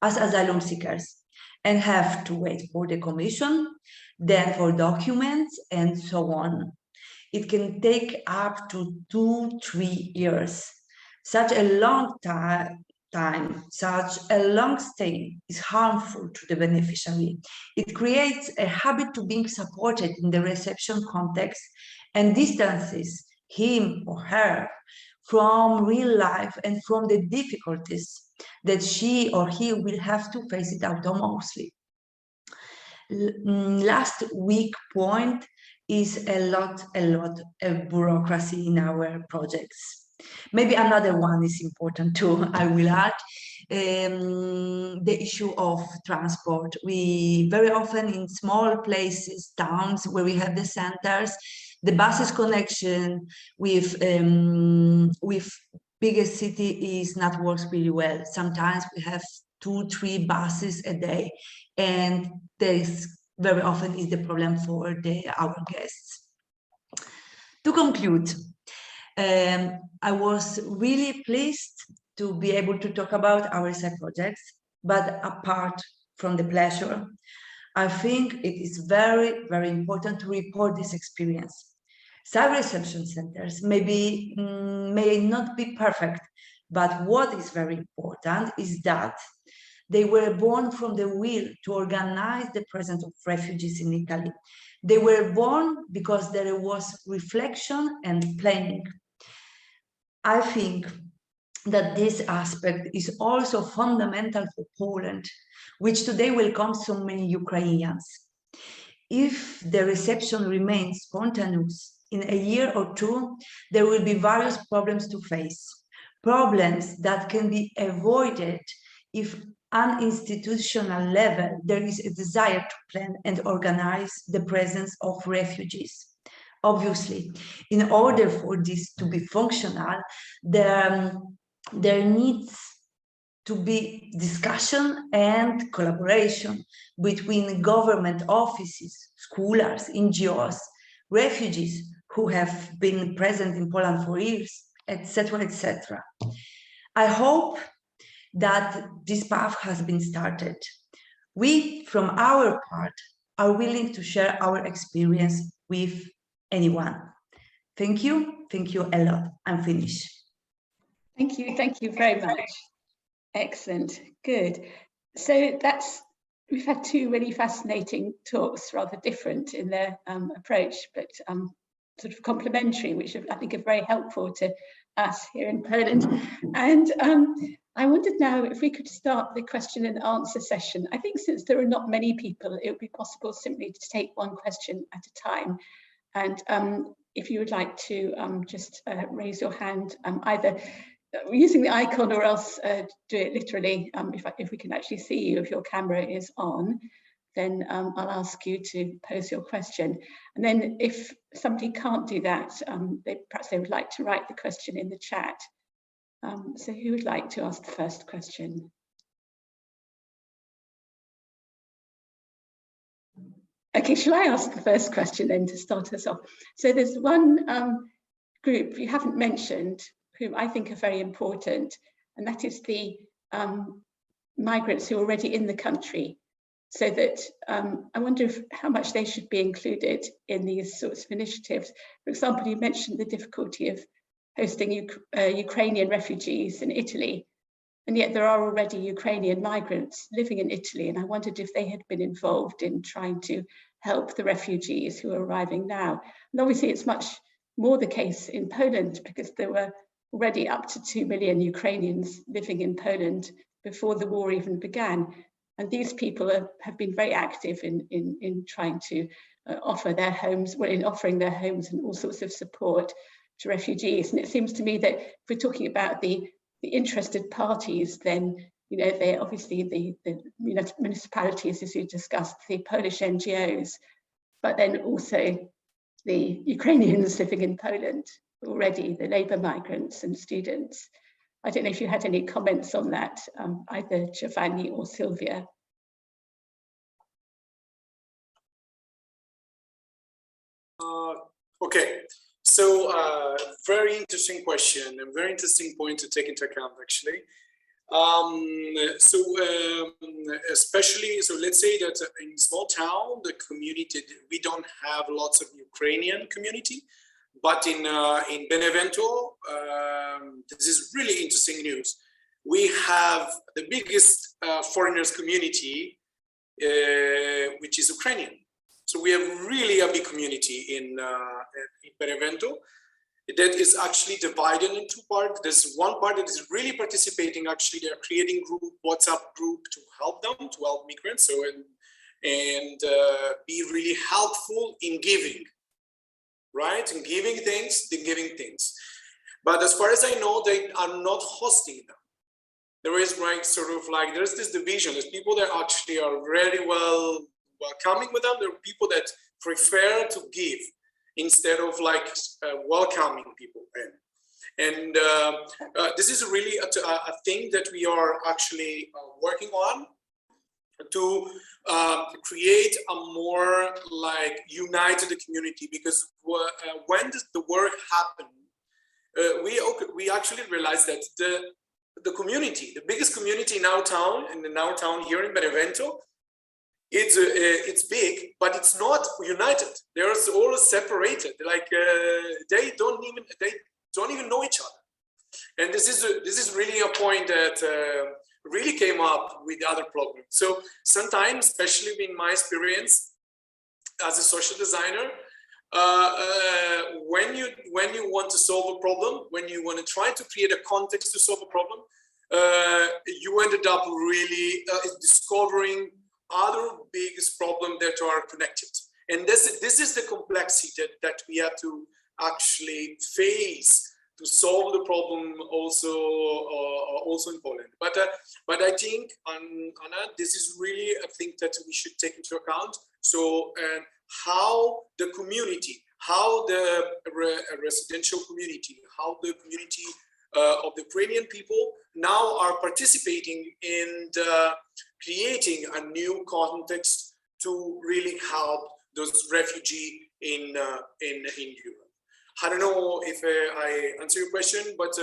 as asylum seekers and have to wait for the commission, then for documents, and so on. It can take up to 2-3 years. Such a long time, such a long stay is harmful to the beneficiary. It creates a habit to being supported in the reception context and distances him or her from real life and from the difficulties that she or he will have to face it autonomously. Last weak point is a lot of bureaucracy in our projects. Maybe another one is important too, I will add, the issue of transport. We very often in small places, towns where we have the centers, the buses connection with biggest city is not works really well. Sometimes we have 2-3 buses a day, and this very often is the problem for our guests. To conclude, I was really pleased to be able to talk about our side projects, but apart from the pleasure, I think it is very, very important to report this experience. Site reception centers may not be perfect, but what is very important is that they were born from the will to organize the presence of refugees in Italy. They were born because there was reflection and planning. I think that this aspect is also fundamental for Poland, which today welcomes so many Ukrainians. If the reception remains spontaneous, in a year or two, there will be various problems to face. Problems that can be avoided if on institutional level there is a desire to plan and organize the presence of refugees. Obviously, in order for this to be functional, there needs to be discussion and collaboration between government offices, scholars, NGOs, refugees who have been present in Poland for years, etc., etc. I hope that this path has been started. We, from our part, are willing to share our experience with anyone. Thank you a lot. I'm finished. Thank you very much. Excellent, good. So we've had 2 really fascinating talks, rather different in their approach, but sort of complementary, which I think are very helpful to us here in Poland. And I wondered now if we could start the question and answer session. I think since there are not many people, it would be possible simply to take one question at a time. And if you would like to just raise your hand, either using the icon or else do it literally, if we can actually see you, if your camera is on, then I'll ask you to pose your question. And then if somebody can't do that, perhaps they would like to write the question in the chat. So who would like to ask the first question? Okay, shall I ask the first question then to start us off? So there's one group you haven't mentioned, whom I think are very important, and that is the migrants who are already in the country. So that I wonder how much they should be included in these sorts of initiatives. For example, you mentioned the difficulty of hosting Ukrainian refugees in Italy. And yet there are already Ukrainian migrants living in Italy. And I wondered if they had been involved in trying to help the refugees who are arriving now. And obviously it's much more the case in Poland, because there were already up to 2 million Ukrainians living in Poland before the war even began. And these people have been very active in trying to offer their homes, well, in offering their homes and all sorts of support to refugees. And it seems to me that if we're talking about the interested parties, then, you know, they're obviously the municipalities, as you discussed, the Polish NGOs, but then also the Ukrainians living in Poland already, the labour migrants and students. I don't know if you had any comments on that, either Giovanni or Sylwia. Okay, so very interesting question and very interesting point to take into account, actually. Especially, so let's say that in small town, the community, we don't have lots of Ukrainian community, but in Benevento, this is really interesting news. We have the biggest foreigners community, which is Ukrainian. So we have really a big community in Benevento that is actually divided in two parts. There's one part that is really participating. Actually, they're creating WhatsApp group to help them, to help migrants, so and be really helpful in giving, right? In giving things. But as far as I know, they are not hosting them. There is like sort of like there's this division. There's people that actually are very welcoming with them. There are people that prefer to give instead of like welcoming people in. And this is really a thing that we are actually working on to create a more like united community, because when the war happened, we actually realized that the community, the biggest community in our town here in Benevento, it's big, but it's not united. They're all separated. Like they don't even know each other. And this is really a point that really came up with other problems. So sometimes, especially in my experience as a social designer, when you want to solve a problem, when you want to try to create a context to solve a problem, you ended up really discovering other biggest problems that are connected. And this is the complexity that we have to actually face to solve the problem also in Poland. But I think, Anna, this is really a thing that we should take into account. So how the community, how the residential community, how the community of the Ukrainian people now are participating in creating a new context to really help those refugees in Europe. I don't know if I answer your question, but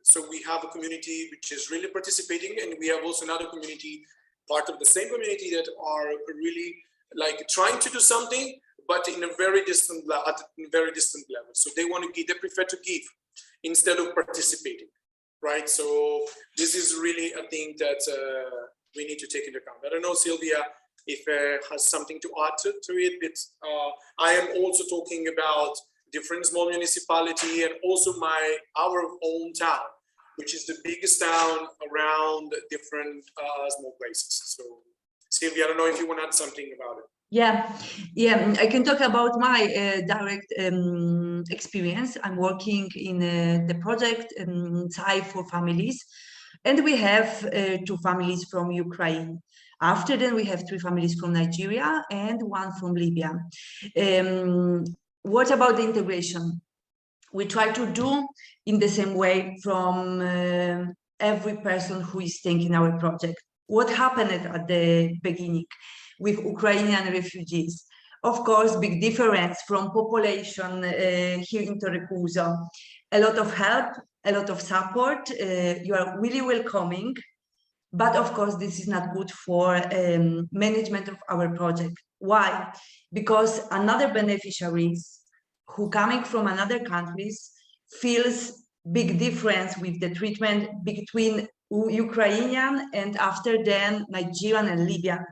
so we have a community which is really participating, and we have also another community, part of the same community, that are really like trying to do something, but in a very distant level. So they want to give, they prefer to give instead of participating, right? So this is really a thing that we need to take into account. I don't know, Sylwia, if has something to add to it, but I am also talking about different small municipality and also our own town, which is the biggest town around different small places. So Sylwia, I don't know if you want to add something about it. Yeah, I can talk about my direct experience. I'm working in the project side for families, and we have 2 families from Ukraine. After that, we have 3 families from Nigeria and 1 from Libya. What about the integration? We try to do in the same way from every person who is taking our project. What happened at the beginning with Ukrainian refugees? Of course, big difference from population here in Torrecuso. A lot of help, a lot of support. You are really welcoming. But of course, this is not good for management of our project. Why? Because another beneficiaries who coming from another countries feels big difference with the treatment between Ukrainian and after then Nigerian and Libyan.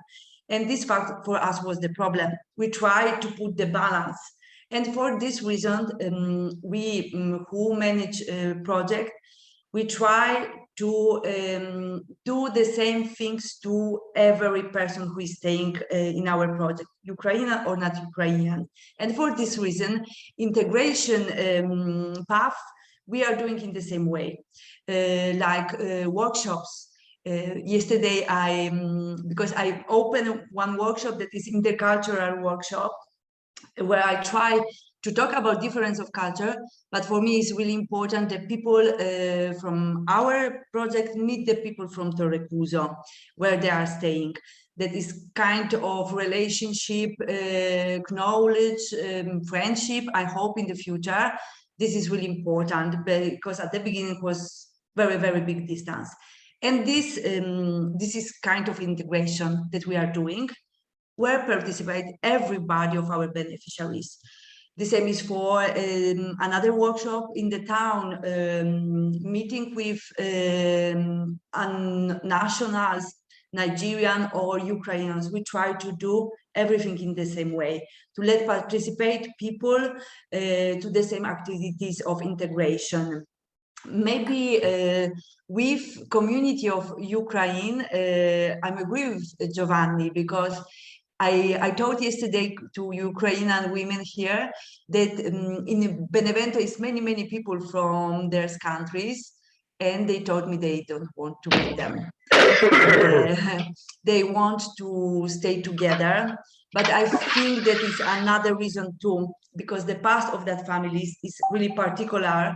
And this fact for us was the problem. We tried to put the balance. And for this reason, we who manage a project, we try to do the same things to every person who is staying in our project, Ukrainian or not Ukrainian. And for this reason, integration path, we are doing in the same way, like workshops. Yesterday, because I opened one workshop that is intercultural workshop, where I try to talk about difference of culture, but for me it's really important that people from our project meet the people from Torrecuso, where they are staying. That is kind of relationship, knowledge, friendship, I hope in the future. This is really important because at the beginning it was very, very big distance. And this is kind of integration that we are doing, where participate everybody of our beneficiaries. The same is for another workshop in the town, meeting with nationals, Nigerian or Ukrainians. We try to do everything in the same way, to let participate people to the same activities of integration. Maybe with community of Ukraine, I'm agree with Giovanni, because I told yesterday to Ukrainian women here that in Benevento is many people from their countries, and they told me they don't want to meet them. They want to stay together, but I think that is another reason too, because the past of that family is really particular.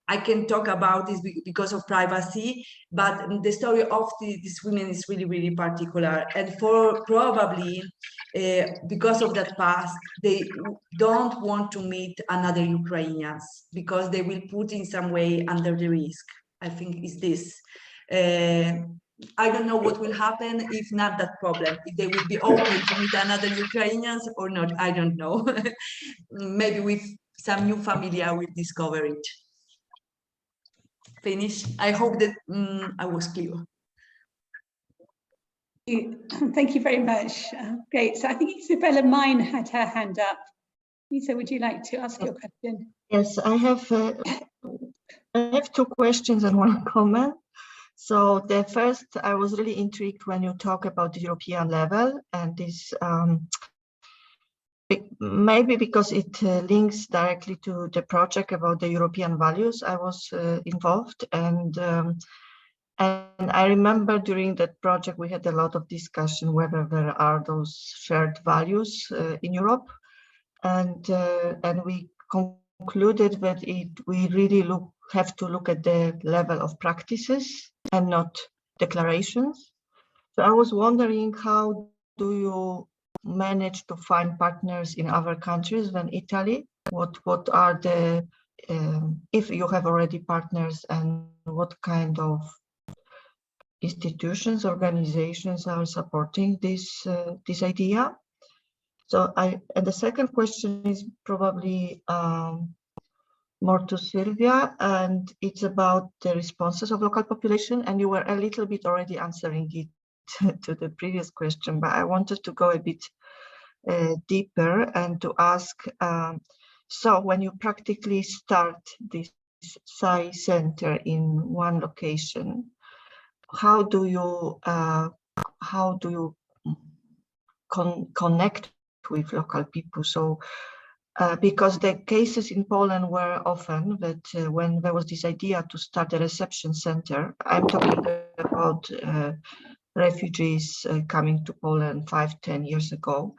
I can talk about this because of privacy, but the story of these women is really, really particular. And for probably because of that past, they don't want to meet another Ukrainians because they will put in some way under the risk. I think is this. I don't know what will happen if not that problem, if they will be open to meet another Ukrainians or not, I don't know. Maybe with some new familia will discover it. Finish. I hope that I was clear. Thank you very much. Great. So I think Isabella Mine had her hand up. Isa, would you like to ask your question? Yes, I have 2 questions and 1 comment. So the first, I was really intrigued when you talk about the European level, and this maybe because it links directly to the project about the European values I was involved, and I remember during that project we had a lot of discussion whether there are those shared values in Europe, and we concluded that we really have to look at the level of practices and not declarations. So I was wondering, how do you manage to find partners in other countries than Italy? What are the if you have already partners, and what kind of institutions, organizations are supporting this idea? So and the second question is probably more to Sylwia, and it's about the responses of local population, and you were a little bit already answering it to the previous question, but I wanted to go a bit deeper and to ask, so when you practically start this SAI center in one location, how do you connect with local people? So because the cases in Poland were often that when there was this idea to start a reception center, I'm talking about refugees coming to Poland 5-10 years ago.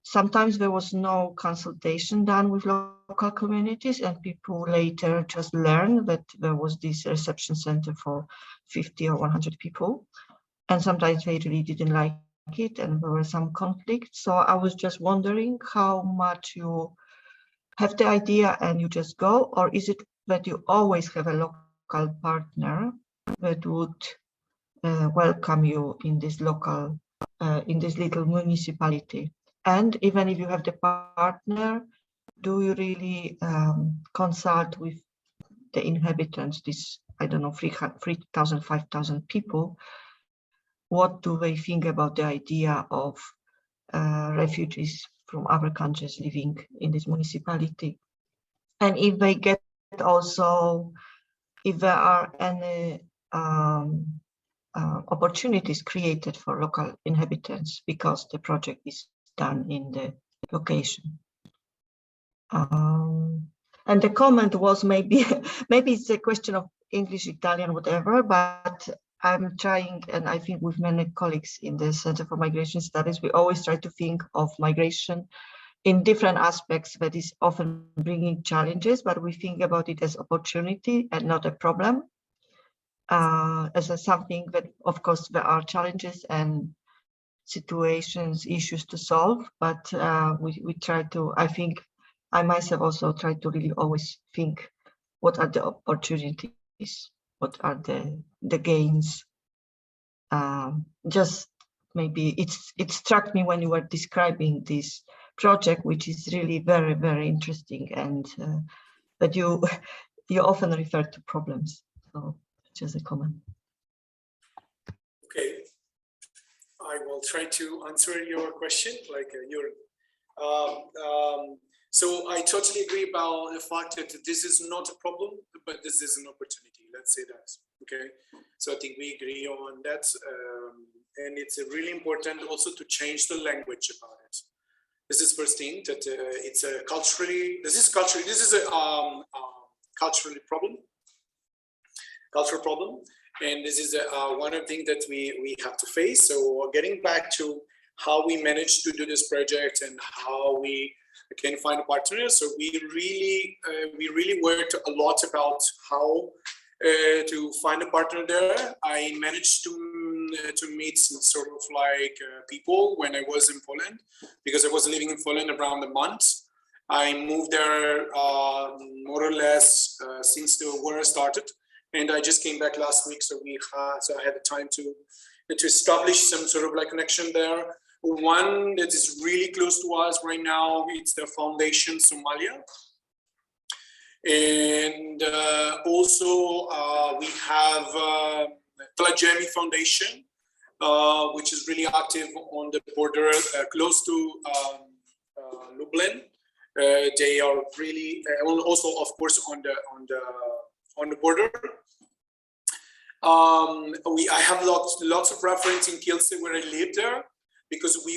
Sometimes there was no consultation done with local communities, and people later just learned that there was this reception center for 50 or 100 people. And sometimes they really didn't like it, and there were some conflicts. So I was just wondering how much you have the idea and you just go, or is it that you always have a local partner that would welcome you in this local, in this little municipality? And even if you have the partner, do you really consult with the inhabitants, this, I don't know, 3,000, 5,000 people, what do they think about the idea of refugees from other countries living in this municipality? And if they get also, if there are any opportunities created for local inhabitants because the project is done in the location. And the comment was maybe it's a question of English, Italian, whatever, but I'm trying, and I think with many colleagues in the Center for Migration Studies, we always try to think of migration in different aspects that is often bringing challenges, but we think about it as opportunity and not a problem. As something that, of course, there are challenges and situations, issues to solve, but we try to, I think, I myself also try to really always think, what are the opportunities? What are the gains? Just maybe it struck me when you were describing this project, which is really very, very interesting, and that you often refer to problems. So just a comment. Okay, I will try to answer your question, like so I totally agree about the fact that this is not a problem, but this is an opportunity. Let's say that. Okay, so I think we agree on that, and it's really important also to change the language about it. This is first thing, that it's a culturally. This is a cultural problem, and this is one of the things that we have to face. So getting back to how we managed to do this project and how we can find a partner. So we really worked a lot about how to find a partner there. I managed to meet some sort of like people when I was in Poland, because I was living in Poland around a month. I moved there more or less since the war started, and I just came back last week. So I had the time to establish some sort of like connection there. One that is really close to us right now, it's the Foundation Somalia. And also we have Tlajemi Foundation, which is really active on the border close to Lublin. They are really also, of course, on the border. I have lots of reference in Kielce where I lived there, because we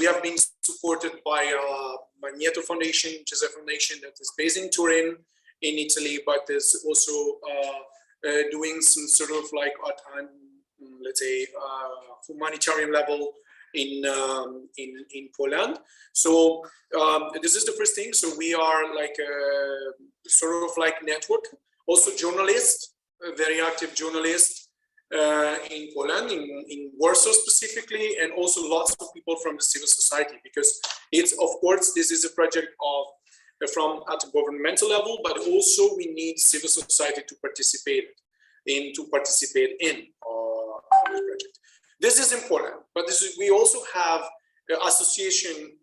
have been supported by Magneto Foundation, which is a foundation that is based in Turin, in Italy, but is also doing some sort of like let's say humanitarian level in Poland. So this is the first thing. So we are like a sort of like network. Also journalists, very active journalists. In Poland, in Warsaw specifically, and also lots of people from the civil society, because it's, of course, this is a project of at a governmental level, but also we need civil society to participate in this project. This is important, but we also have an association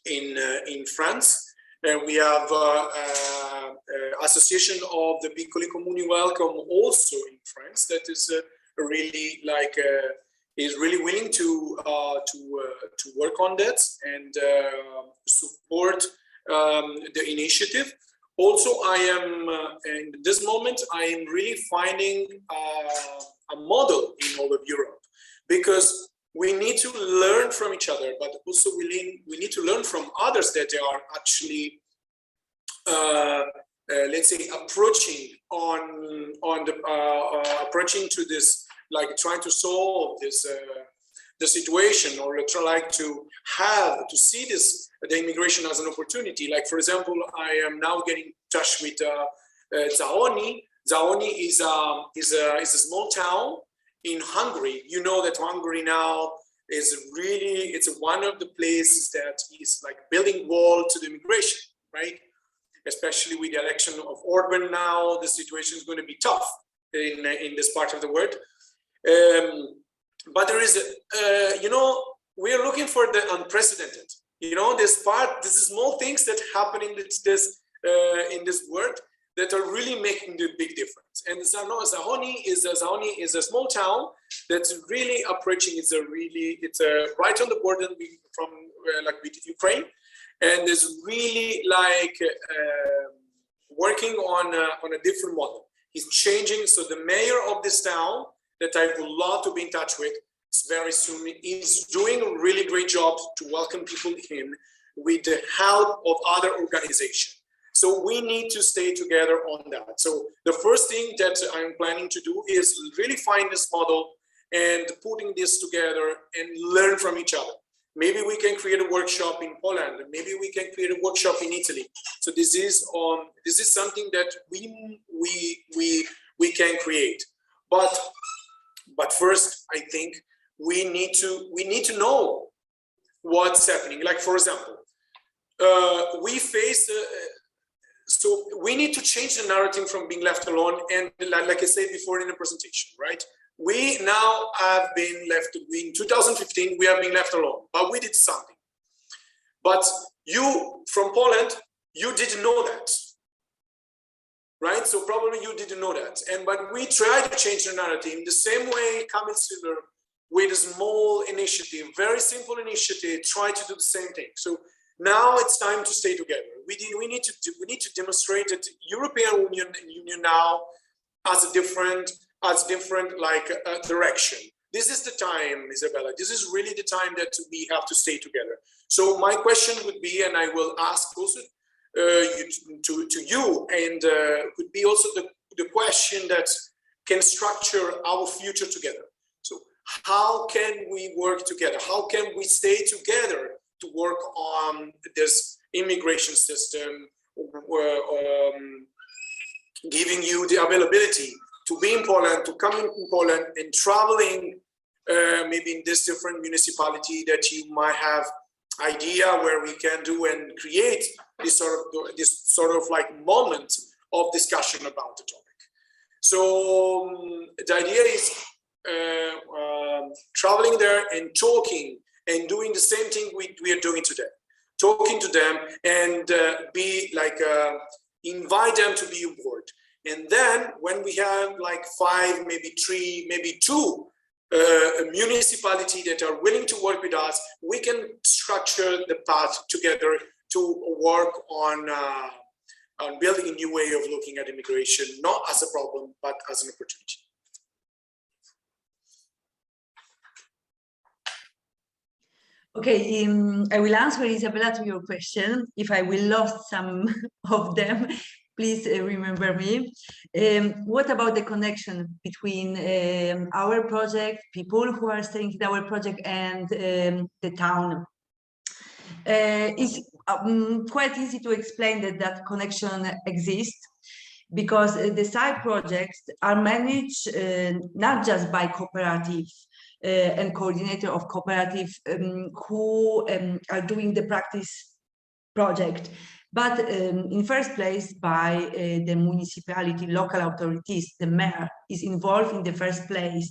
in France. We have association of the Piccoli Comuni Welcome also in France, that is really like is really willing to work on that and support the initiative. Also, I am in this moment I am really finding a model in all of Europe, because we need to learn from each other, but also we need to learn from others that they are actually, let's say, approaching to this, like trying to solve this the situation, or try to see the immigration as an opportunity. Like, for example, I am now getting in touch with Zaoni. Zaoni is a small town in Hungary. You know that Hungary now is really, it's one of the places that is like building wall to the immigration, right? Especially with the election of Orban now, the situation is going to be tough in this part of the world. But there is, we are looking for the unprecedented. This small things that happen in this world, that are really making the big difference. And Zahoni is a small town that's really approaching. It's right on the border from with Ukraine, and is really working on a different model. He's changing. So the mayor of this town, that I would love to be in touch with very soon, is doing a really great job to welcome people in with the help of other organizations. So we need to stay together on that. So the first thing that I'm planning to do is really find this model and putting this together and learn from each other. Maybe we can create a workshop in Poland, maybe we can create a workshop in Italy. So this is something that we can create. But first, I think we need to know what's happening. Like, for example, we face so we need to change the narrative from being left alone. And like I said before in the presentation, right? We now have been left, in 2015, we have been left alone, but we did something. But you, from Poland, you didn't know that, right? So probably you didn't know that. But we tried to change the narrative in the same way, Sylwia, with a small initiative, very simple initiative, try to do the same thing. So now it's time to stay together. We need to demonstrate that European Union now has a different direction. This is the time, Isabella. This is really the time that we have to stay together. So my question would be, and I will ask also to you, and would be also the question that can structure our future together. So how can we work together? How can we stay together to work on this immigration system, giving you the availability to be in Poland, to come in Poland and traveling maybe in this different municipality that you might have idea where we can do and create this sort of like moment of discussion about the topic. So the idea is traveling there and talking and doing the same thing we are doing today. Talking to them and be like, invite them to be on board. And then when we have like 5, maybe 3, maybe 2 municipalities that are willing to work with us, we can structure the path together to work on building a new way of looking at immigration, not as a problem, but as an opportunity. Okay, I will answer, Isabella, to your question. If I will lost some of them, please remember me. What about the connection between our project, people who are staying in our project, and the town? It's quite easy to explain that connection exists, because the side projects are managed not just by cooperative and coordinator of cooperative who are doing the practice project, but in first place by the municipality, local authorities. The mayor is involved in the first place.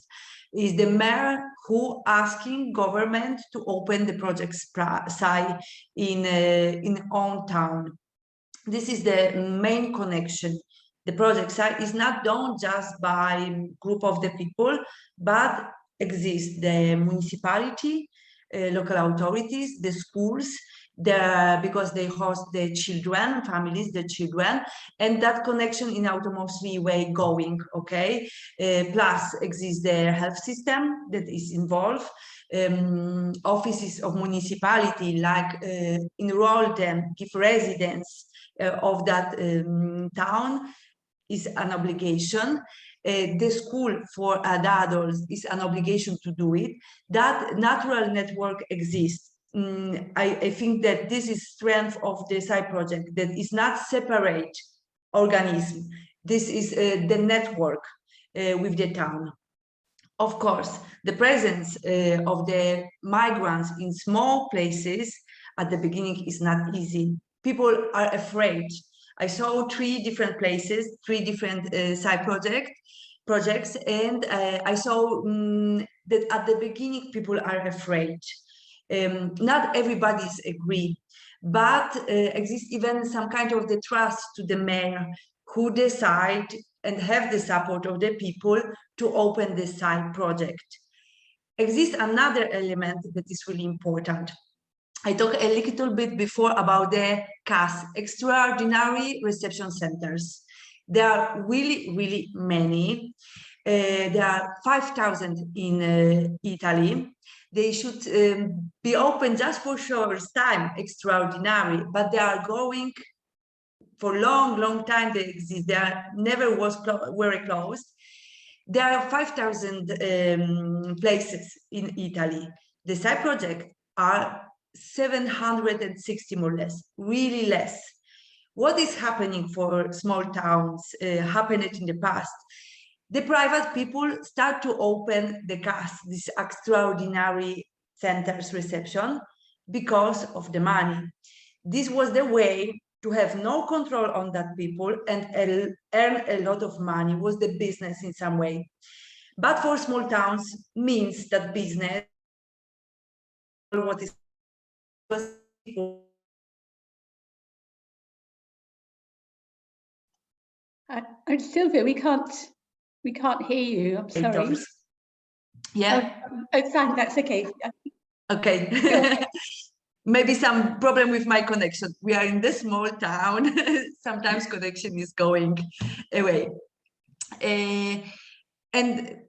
Is the mayor who asking government to open the project site in own town. This is the main connection. The project site is not done just by group of the people, but exists the municipality, local authorities, the schools, because they host the children, families, the children, and that connection in automatically way going, okay? Plus exists the health system that is involved, offices of municipality like enroll them, give residence of that town is an obligation. The school for adults is an obligation to do it. That natural network exists. I think that this is strength of the side project, that is not separate organism. This is the network with the town. Of course, the presence of the migrants in small places at the beginning is not easy. People are afraid. I saw 3 different places, 3 different side projects, and I saw that at the beginning people are afraid. Not everybody's agree, but exists even some kind of the trust to the mayor who decide and have the support of the people to open the site project. Exists another element that is really important. I talked a little bit before about the CAS, Extraordinary Reception Centers. There are really, really many. There are 5,000 in Italy. They should be open just for short time, extraordinary, but they are going for long time. They exist. They are never were closed. There are 5,000 places in Italy. The site project are 760 more or less, really less. What is happening for small towns happened in the past? The private people start to open the CAS, this extraordinary centers reception, because of the money. This was the way to have no control on that people and earn a lot of money, was the business in some way. But for small towns means that business, what is and Sylwia, we can't hear you. I'm sorry. Yeah. Oh, fine. That's okay. Okay. Maybe some problem with my connection. We are in this small town. Sometimes connection is going away. And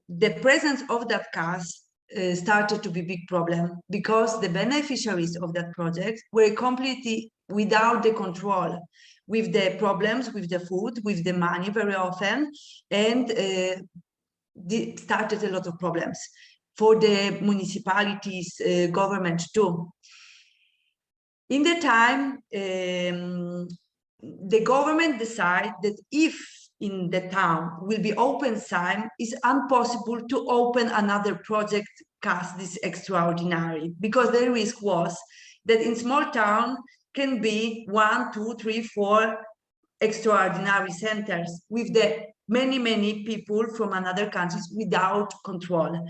the presence of that CAS started to be a big problem, because the beneficiaries of that project were completely without the control, with the problems, with the food, with the money very often, and started a lot of problems for the municipalities, government too. In the time, the government decided that if in the town will be open time, it's impossible to open another project CAS, this extraordinary, because the risk was that in small town can be 1, 2, 3, 4 extraordinary centers with the many people from another countries without control.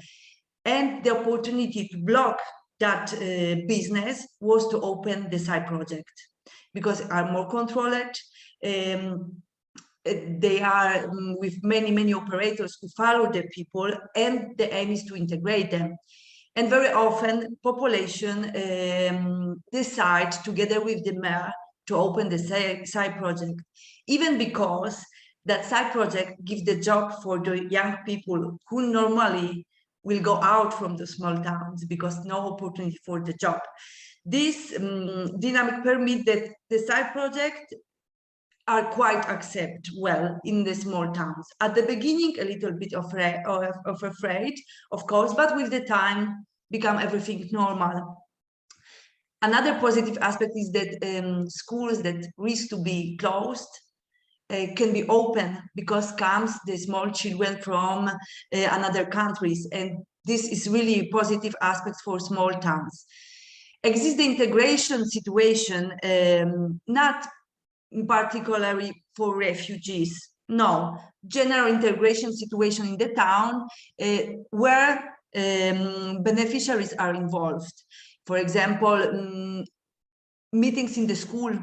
And the opportunity to block that business was to open the site project, because are more controlled. They are with many operators who follow the people, and the aim is to integrate them. And very often population decide together with the mayor to open the site project, even because that site project gives the job for the young people who normally will go out from the small towns because no opportunity for the job. This dynamic permit that the site project are quite accepted well in the small towns. At the beginning, a little bit afraid, of course, but with the time become everything normal. Another positive aspect is that schools that risk to be closed can be open, because comes the small children from another countries, and this is really positive aspects for small towns. Exists the integration situation, not particularly for refugees, no, general integration situation in the town where beneficiaries are involved. For example, meetings in the school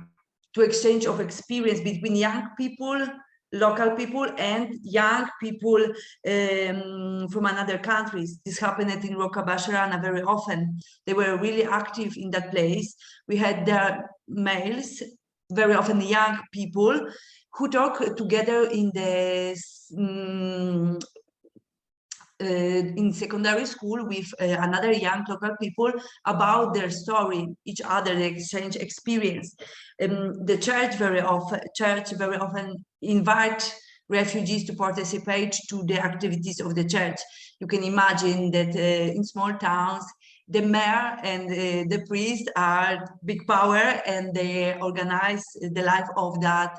to exchange of experience between young people, local people, and young people from another countries. This happened in Rocca Basharana very often. They were really active in that place. We had their males, very often young people, who talk together in the in secondary school with another young local people about their story, each other, they exchange experience. The church very often invite refugees to participate to the activities of the church. You can imagine that in small towns, the mayor and the priest are big power, and they organize the life of that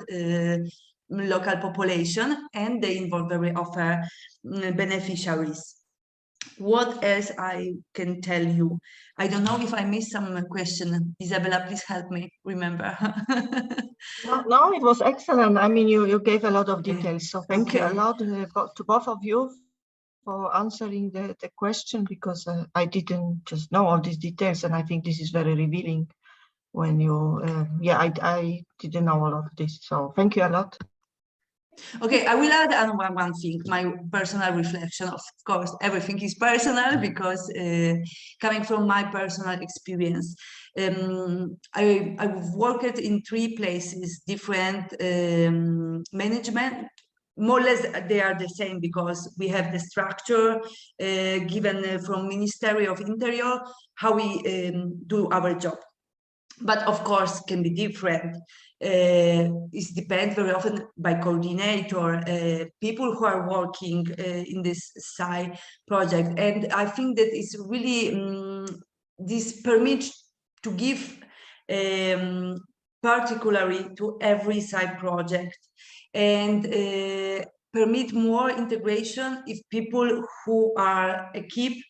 local population, and they involve very often beneficiaries. What else I can tell you? I don't know if I missed some question. Isabella, please help me remember. No, it was excellent. I mean, you gave a lot of details, so thank you a lot to both of you for answering the question, because I didn't just know all these details, and I think this is very revealing when you, I didn't know all of this, so thank you a lot. Okay, I will add on one thing, my personal reflection. Of course, everything is personal because coming from my personal experience, I've worked in 3 places, different management. More or less, they are the same because we have the structure given from Ministry of Interior, how we do our job. But of course, can be different. It depends very often by coordinator, people who are working in this side project. And I think that it's really, this permits to give particularly to every side project and permit more integration if people who are equipped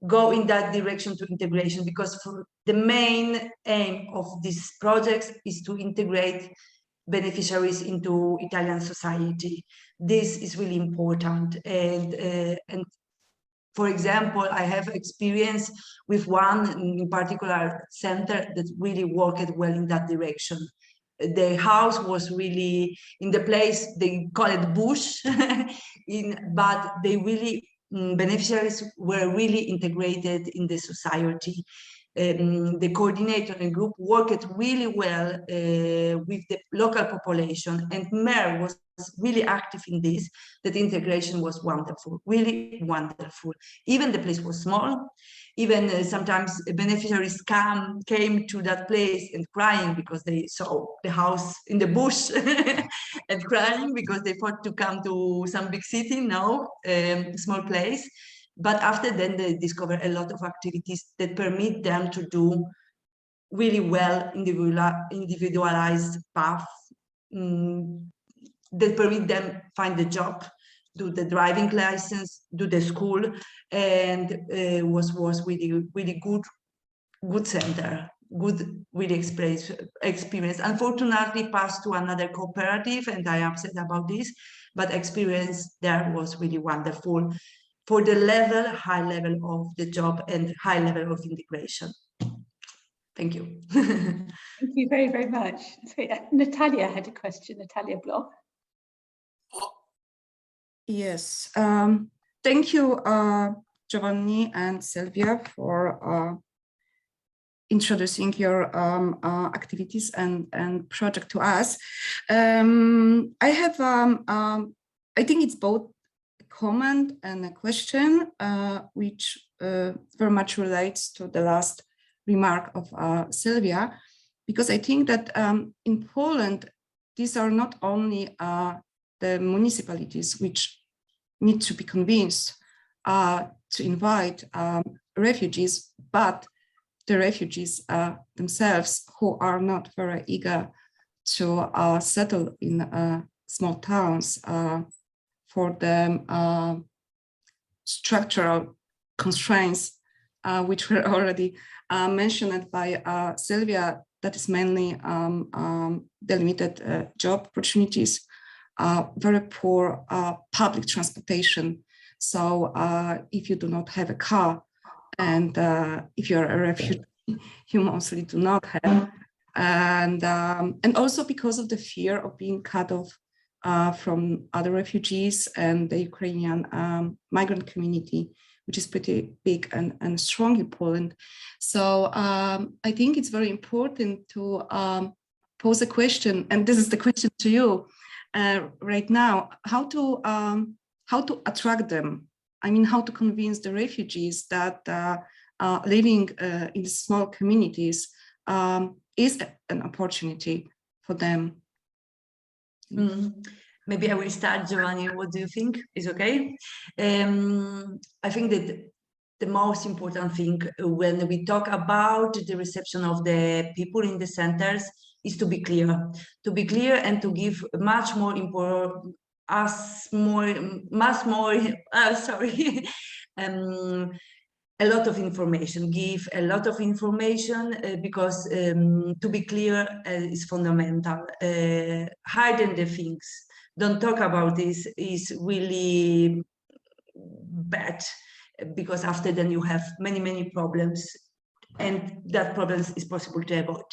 go in that direction to integration, because for the main aim of these projects is to integrate beneficiaries into Italian society. This is really important. And for example, I have experience with one in particular center that really worked well in that direction. The house was really in the place, they call it bush, but they really, beneficiaries were really integrated in the society. The coordinator and group worked really well with the local population, and Mayor was really active in this. That integration was wonderful, really wonderful. Even the place was small. Even sometimes beneficiaries came to that place and crying because they saw the house in the bush and crying because they thought to come to some big city, no, small place. But after then they discover a lot of activities that permit them to do really well individualized path, that permit them find a job, do the driving license, do the school, and was really good center, good really experience. Unfortunately, passed to another cooperative, and I am upset about this. But experience there was really wonderful for the high level of the job and high level of integration. Thank you. Thank you very, very much. So, Natalia had a question, Natalia Bloch. Yes, thank you, Giovanni and Sylwia, for introducing your activities and project to us. I have, I think it's both a comment and a question, which very much relates to the last remark of Sylwia, because I think that in Poland, these are not only the municipalities which need to be convinced to invite refugees, but the refugees themselves who are not very eager to settle in small towns for the structural constraints which were already mentioned by Sylwia, that is mainly the limited job opportunities, very poor public transportation. So if you do not have a car, and if you're a refugee, you mostly do not have, and also because of the fear of being cut off from other refugees and the Ukrainian migrant community, which is pretty big and strong in Poland. So I think it's very important to pose a question, and this is the question to you right now: how to attract them? I mean, how to convince the refugees that living in small communities is an opportunity for them? Maybe I will start, Giovanni. What do you think? Is okay? I think that the most important thing when we talk about the reception of the people in the centers is to be clear and to give much more important, a lot of information, give a lot of information because to be clear is fundamental. Hiding the things, don't talk about this is really bad, because after then you have many problems, and that problems is possible to avoid.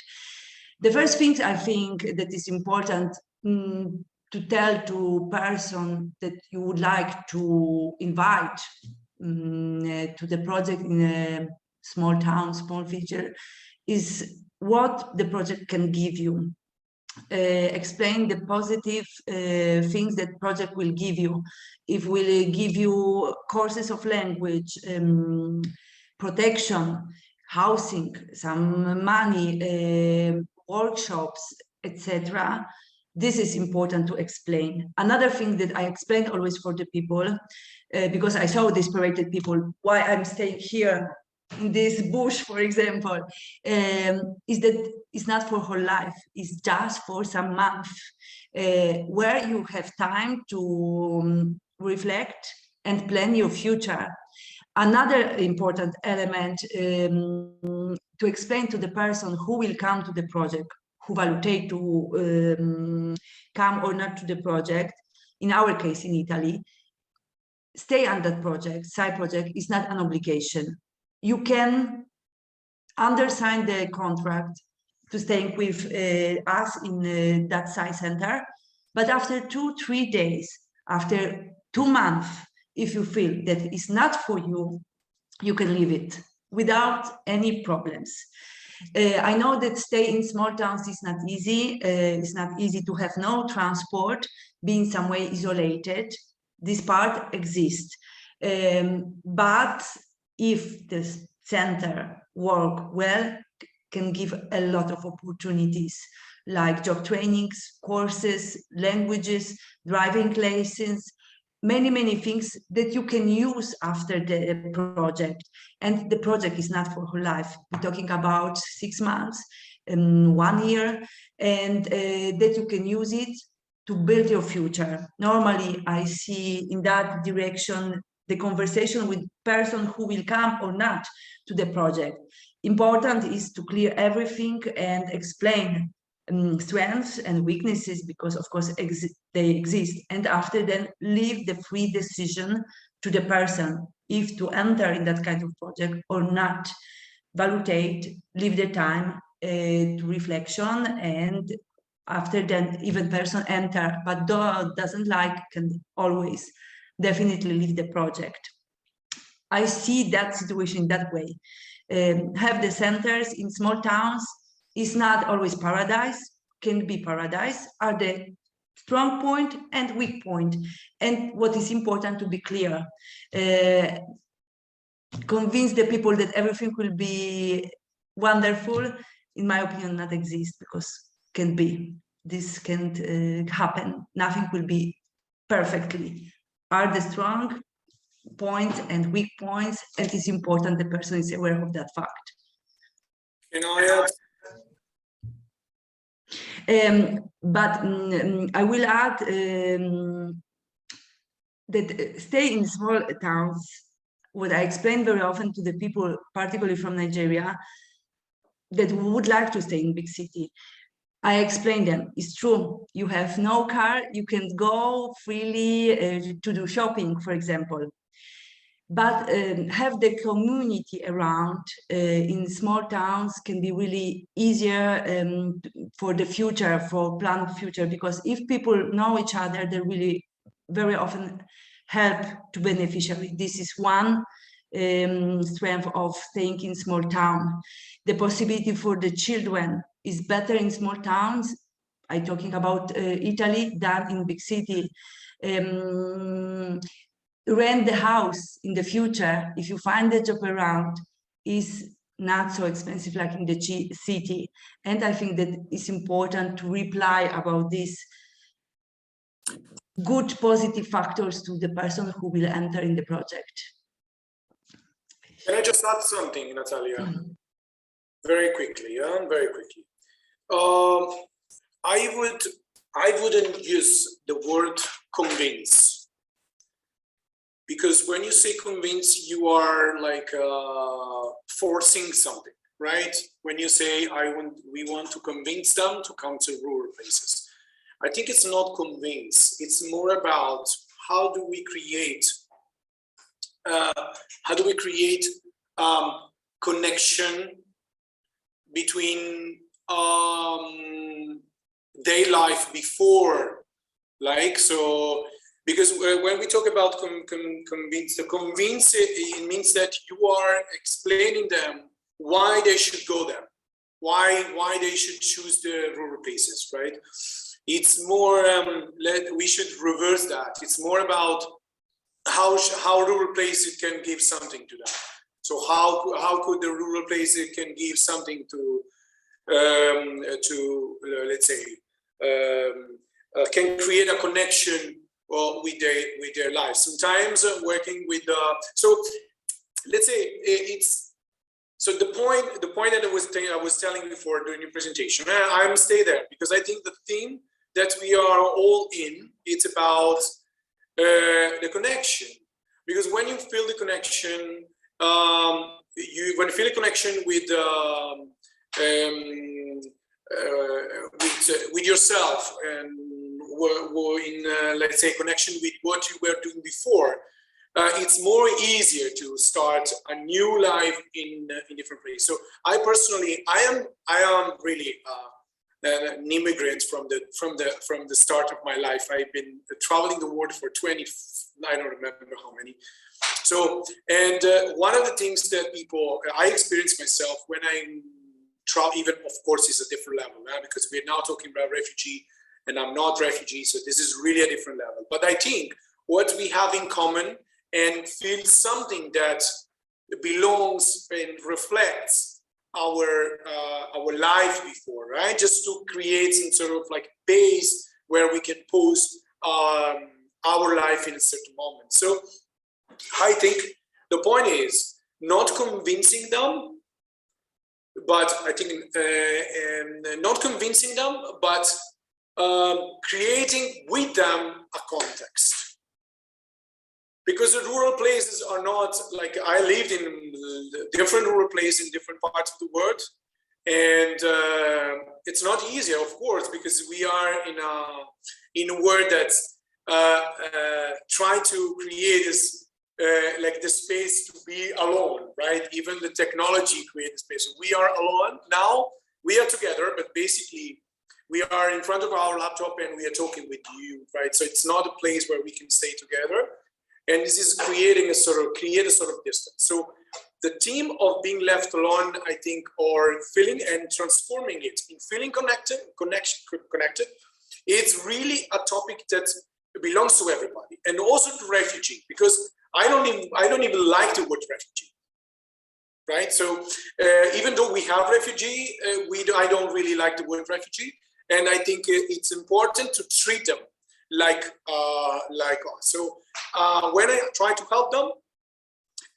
The first thing I think that is important, to tell to person that you would like to invite to the project in a small town, small village, is what the project can give you. Explain the positive things that project will give you. It will give you courses of language, protection, housing, some money, workshops, etc. This is important to explain. Another thing that I explain always for the people, because I saw desperate people, why I'm staying here in this bush, for example, is that it's not for whole life, it's just for some month, where you have time to reflect and plan your future. Another important element to explain to the person who will come to the project, who validate to come or not to the project, in our case in Italy, stay on that project, side project, is not an obligation. You can undersign the contract to stay with us in that site center, but after 2-3 days, after 2 months, if you feel that it's not for you, you can leave it without any problems. I know that stay in small towns is not easy. It's not easy to have no transport, being some way isolated. This part exists. But if the center work well, can give a lot of opportunities like job trainings, courses, languages, driving license, many things that you can use after the project. And the project is not for whole life. We're talking about 6 months and 1 year, and that you can use it to build your future. Normally, I see in that direction the conversation with person who will come or not to the project. Important is to clear everything and explain strengths and weaknesses, because of course they exist, and after then leave the free decision to the person if to enter in that kind of project or not. Validate, leave the time to reflection, and after then even person enter, but doesn't like, can always definitely leave the project. I see that situation that way. Have the centers in small towns is not always paradise, can be paradise, are the strong point and weak point. And what is important to be clear, convince the people that everything will be wonderful, in my opinion, not exist, because can be, this can't happen, nothing will be perfectly. Are the strong points and weak points, and it's important the person is aware of that fact. Can I add? But I will add that stay in small towns, what I explain very often to the people, particularly from Nigeria, that would like to stay in big city. I explain them, it's true, you have no car, you can go freely to do shopping, for example. But have the community around in small towns can be really easier for the future, for plan future, because if people know each other, they really very often help to beneficiary. This is one strength of staying in small town. The possibility for the children is better in small towns. I'm talking about Italy than in big city. Rent the house in the future, if you find a job around, is not so expensive like in the city. And I think that it's important to reply about these good positive factors to the person who will enter in the project. Can I just add something, Natalia? Very quickly, yeah, very quickly. I wouldn't use the word convince. Because when you say convince, you are like forcing something, right? When you say we want to convince them to come to rural places. I think it's not convince. It's more about how do we create connection between their life before Like, so, because when we talk about convince, it means that you are explaining them why they should go there, why they should choose the rural places, right? It's more, we should reverse that. It's more about how rural places can give something to them. So how could the rural places can give something to let's say, can create a connection with their lives. Sometimes working with so let's say it's so the point that I was telling before during your presentation. I'm stay there because I think the theme that we are all in, it's about the connection. Because when you feel the connection, when you feel a connection with yourself and in let's say connection with what you were doing before, it's more easier to start a new life in different places. So I personally, I am really an immigrant from the start of my life. I've been traveling the world for 20, I don't remember how many. So, and one of the things that I experience myself when I travel, even of course is a different level, because we're now talking about refugee and I'm not refugee. So this is really a different level. But I think what we have in common and feel something that belongs and reflects our life before, right? Just to create some sort of like base where we can pose our life in a certain moment. So I think the point is not convincing them, but I think not convincing them, but creating with them a context. Because the rural places are not like, I lived in different rural places in different parts of the world. And it's not easy, of course, because we are in a world that's trying to create this, like the space to be alone, right? Even the technology creates space. So we are alone. Now we are together, but basically we are in front of our laptop and we are talking with you, right? So it's not a place where we can stay together. And this is creating a sort of distance. So the theme of being left alone, I think, or feeling and transforming it in feeling connected, it's really a topic that belongs to everybody, and also to refugee, because I don't even like the word refugee, right? So even though we have refugee, I don't really like the word refugee, and I think it's important to treat them like us. So when I try to help them,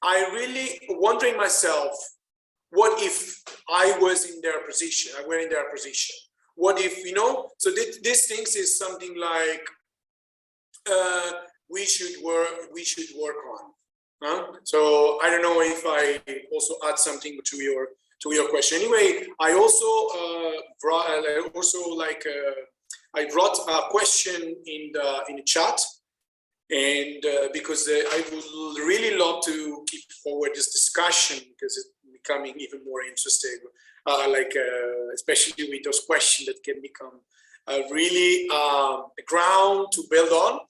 I really wondering myself, what if I was in their position? I were in their position. What if, so these things is something like we should work on. So I don't know if I also add something to your question. Anyway, I also I brought a question in the chat, and because I would really love to keep forward this discussion, because it's becoming even more interesting, especially with those questions that can become really a ground to build on.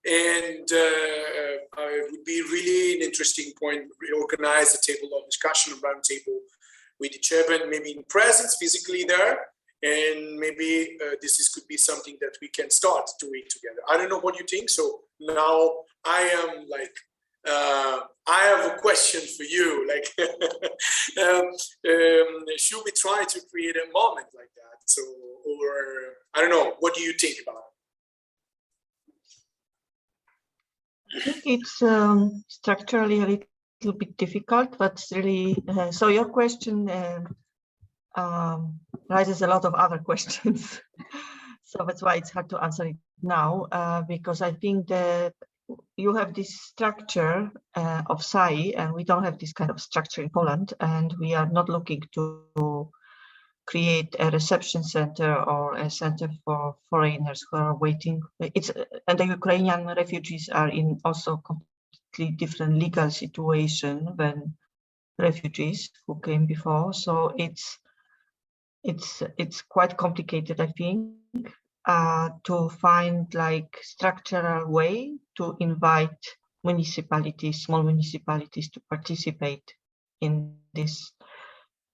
And it would be really an interesting point, reorganize a table of discussion, a round table with the chairman, maybe in presence physically there. And maybe this could be something that we can start doing together. I don't know what you think. So now I am like, I have a question for you. Like, should we try to create a moment like that? So, or I don't know. What do you think about it? I think it's structurally a little bit difficult, but really, so your question raises a lot of other questions. So that's why it's hard to answer it now, because I think that you have this structure of SAI, and we don't have this kind of structure in Poland, and we are not looking to create a reception center or a center for foreigners who are waiting. And the Ukrainian refugees are in also completely different legal situation than refugees who came before. So it's quite complicated, I think. to find like structural way to invite municipalities, small municipalities, to participate in this.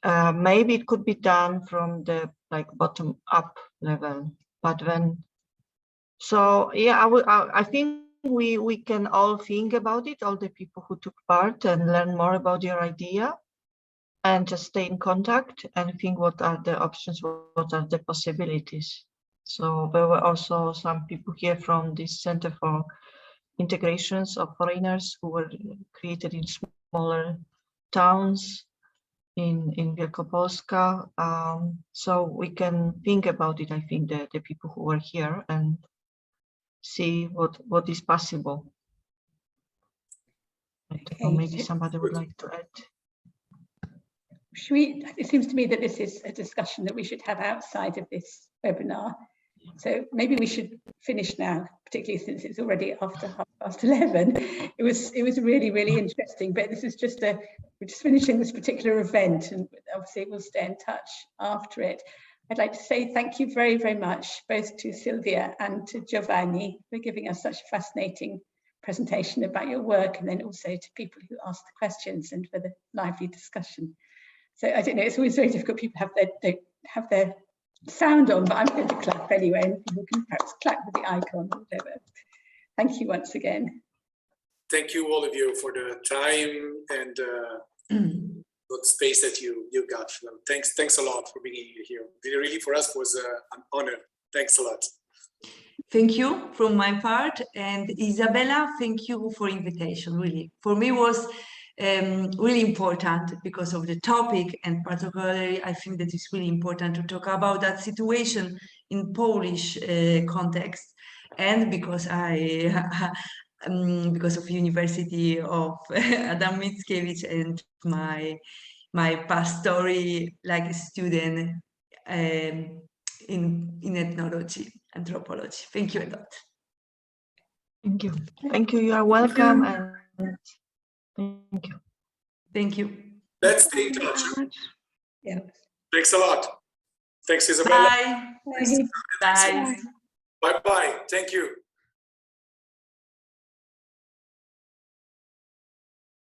Maybe it could be done from the like bottom up level, but when, so yeah, I think we can all think about it, all the people who took part, and learn more about your idea, and just stay in contact and think what are the options, what are the possibilities. So there were also some people here from this Center for Integrations of Foreigners who were created in smaller towns in Wielkopolska. So we can think about it, I think, the people who are here, and see what is possible. I don't know, maybe somebody would like to add. It seems to me that this is a discussion that we should have outside of this webinar. So maybe we should finish now, particularly since it's already after 11:30. It was really, really interesting, but this is just we're just finishing this particular event, and obviously we'll stay in touch after it. I'd like to say thank you very, very much, both to Sylwia and to Giovanni, for giving us such a fascinating presentation about your work, and then also to people who asked the questions and for the lively discussion. So I don't know, it's always very difficult. People have their sound on, but I'm going to clap anyway, and people can perhaps clap with the icon or whatever. Thank you once again. Thank you, all of you, for the time and the space that you got. Thanks a lot for being here. Really, for us, was an honor. Thanks a lot. Thank you from my part, and Isabella, thank you for invitation. Really, for me was really important because of the topic, and particularly I think that it's really important to talk about that situation in Polish context, and because because of University of Adam Mickiewicz and my past story like a student in ethnology, anthropology. Thank you a lot. Thank you. Thank you. You are welcome. And thank you. Thank you. Let's stay in touch. Yeah. Thanks a lot. Thanks, Isabella. Bye. Bye. Bye. Thank you.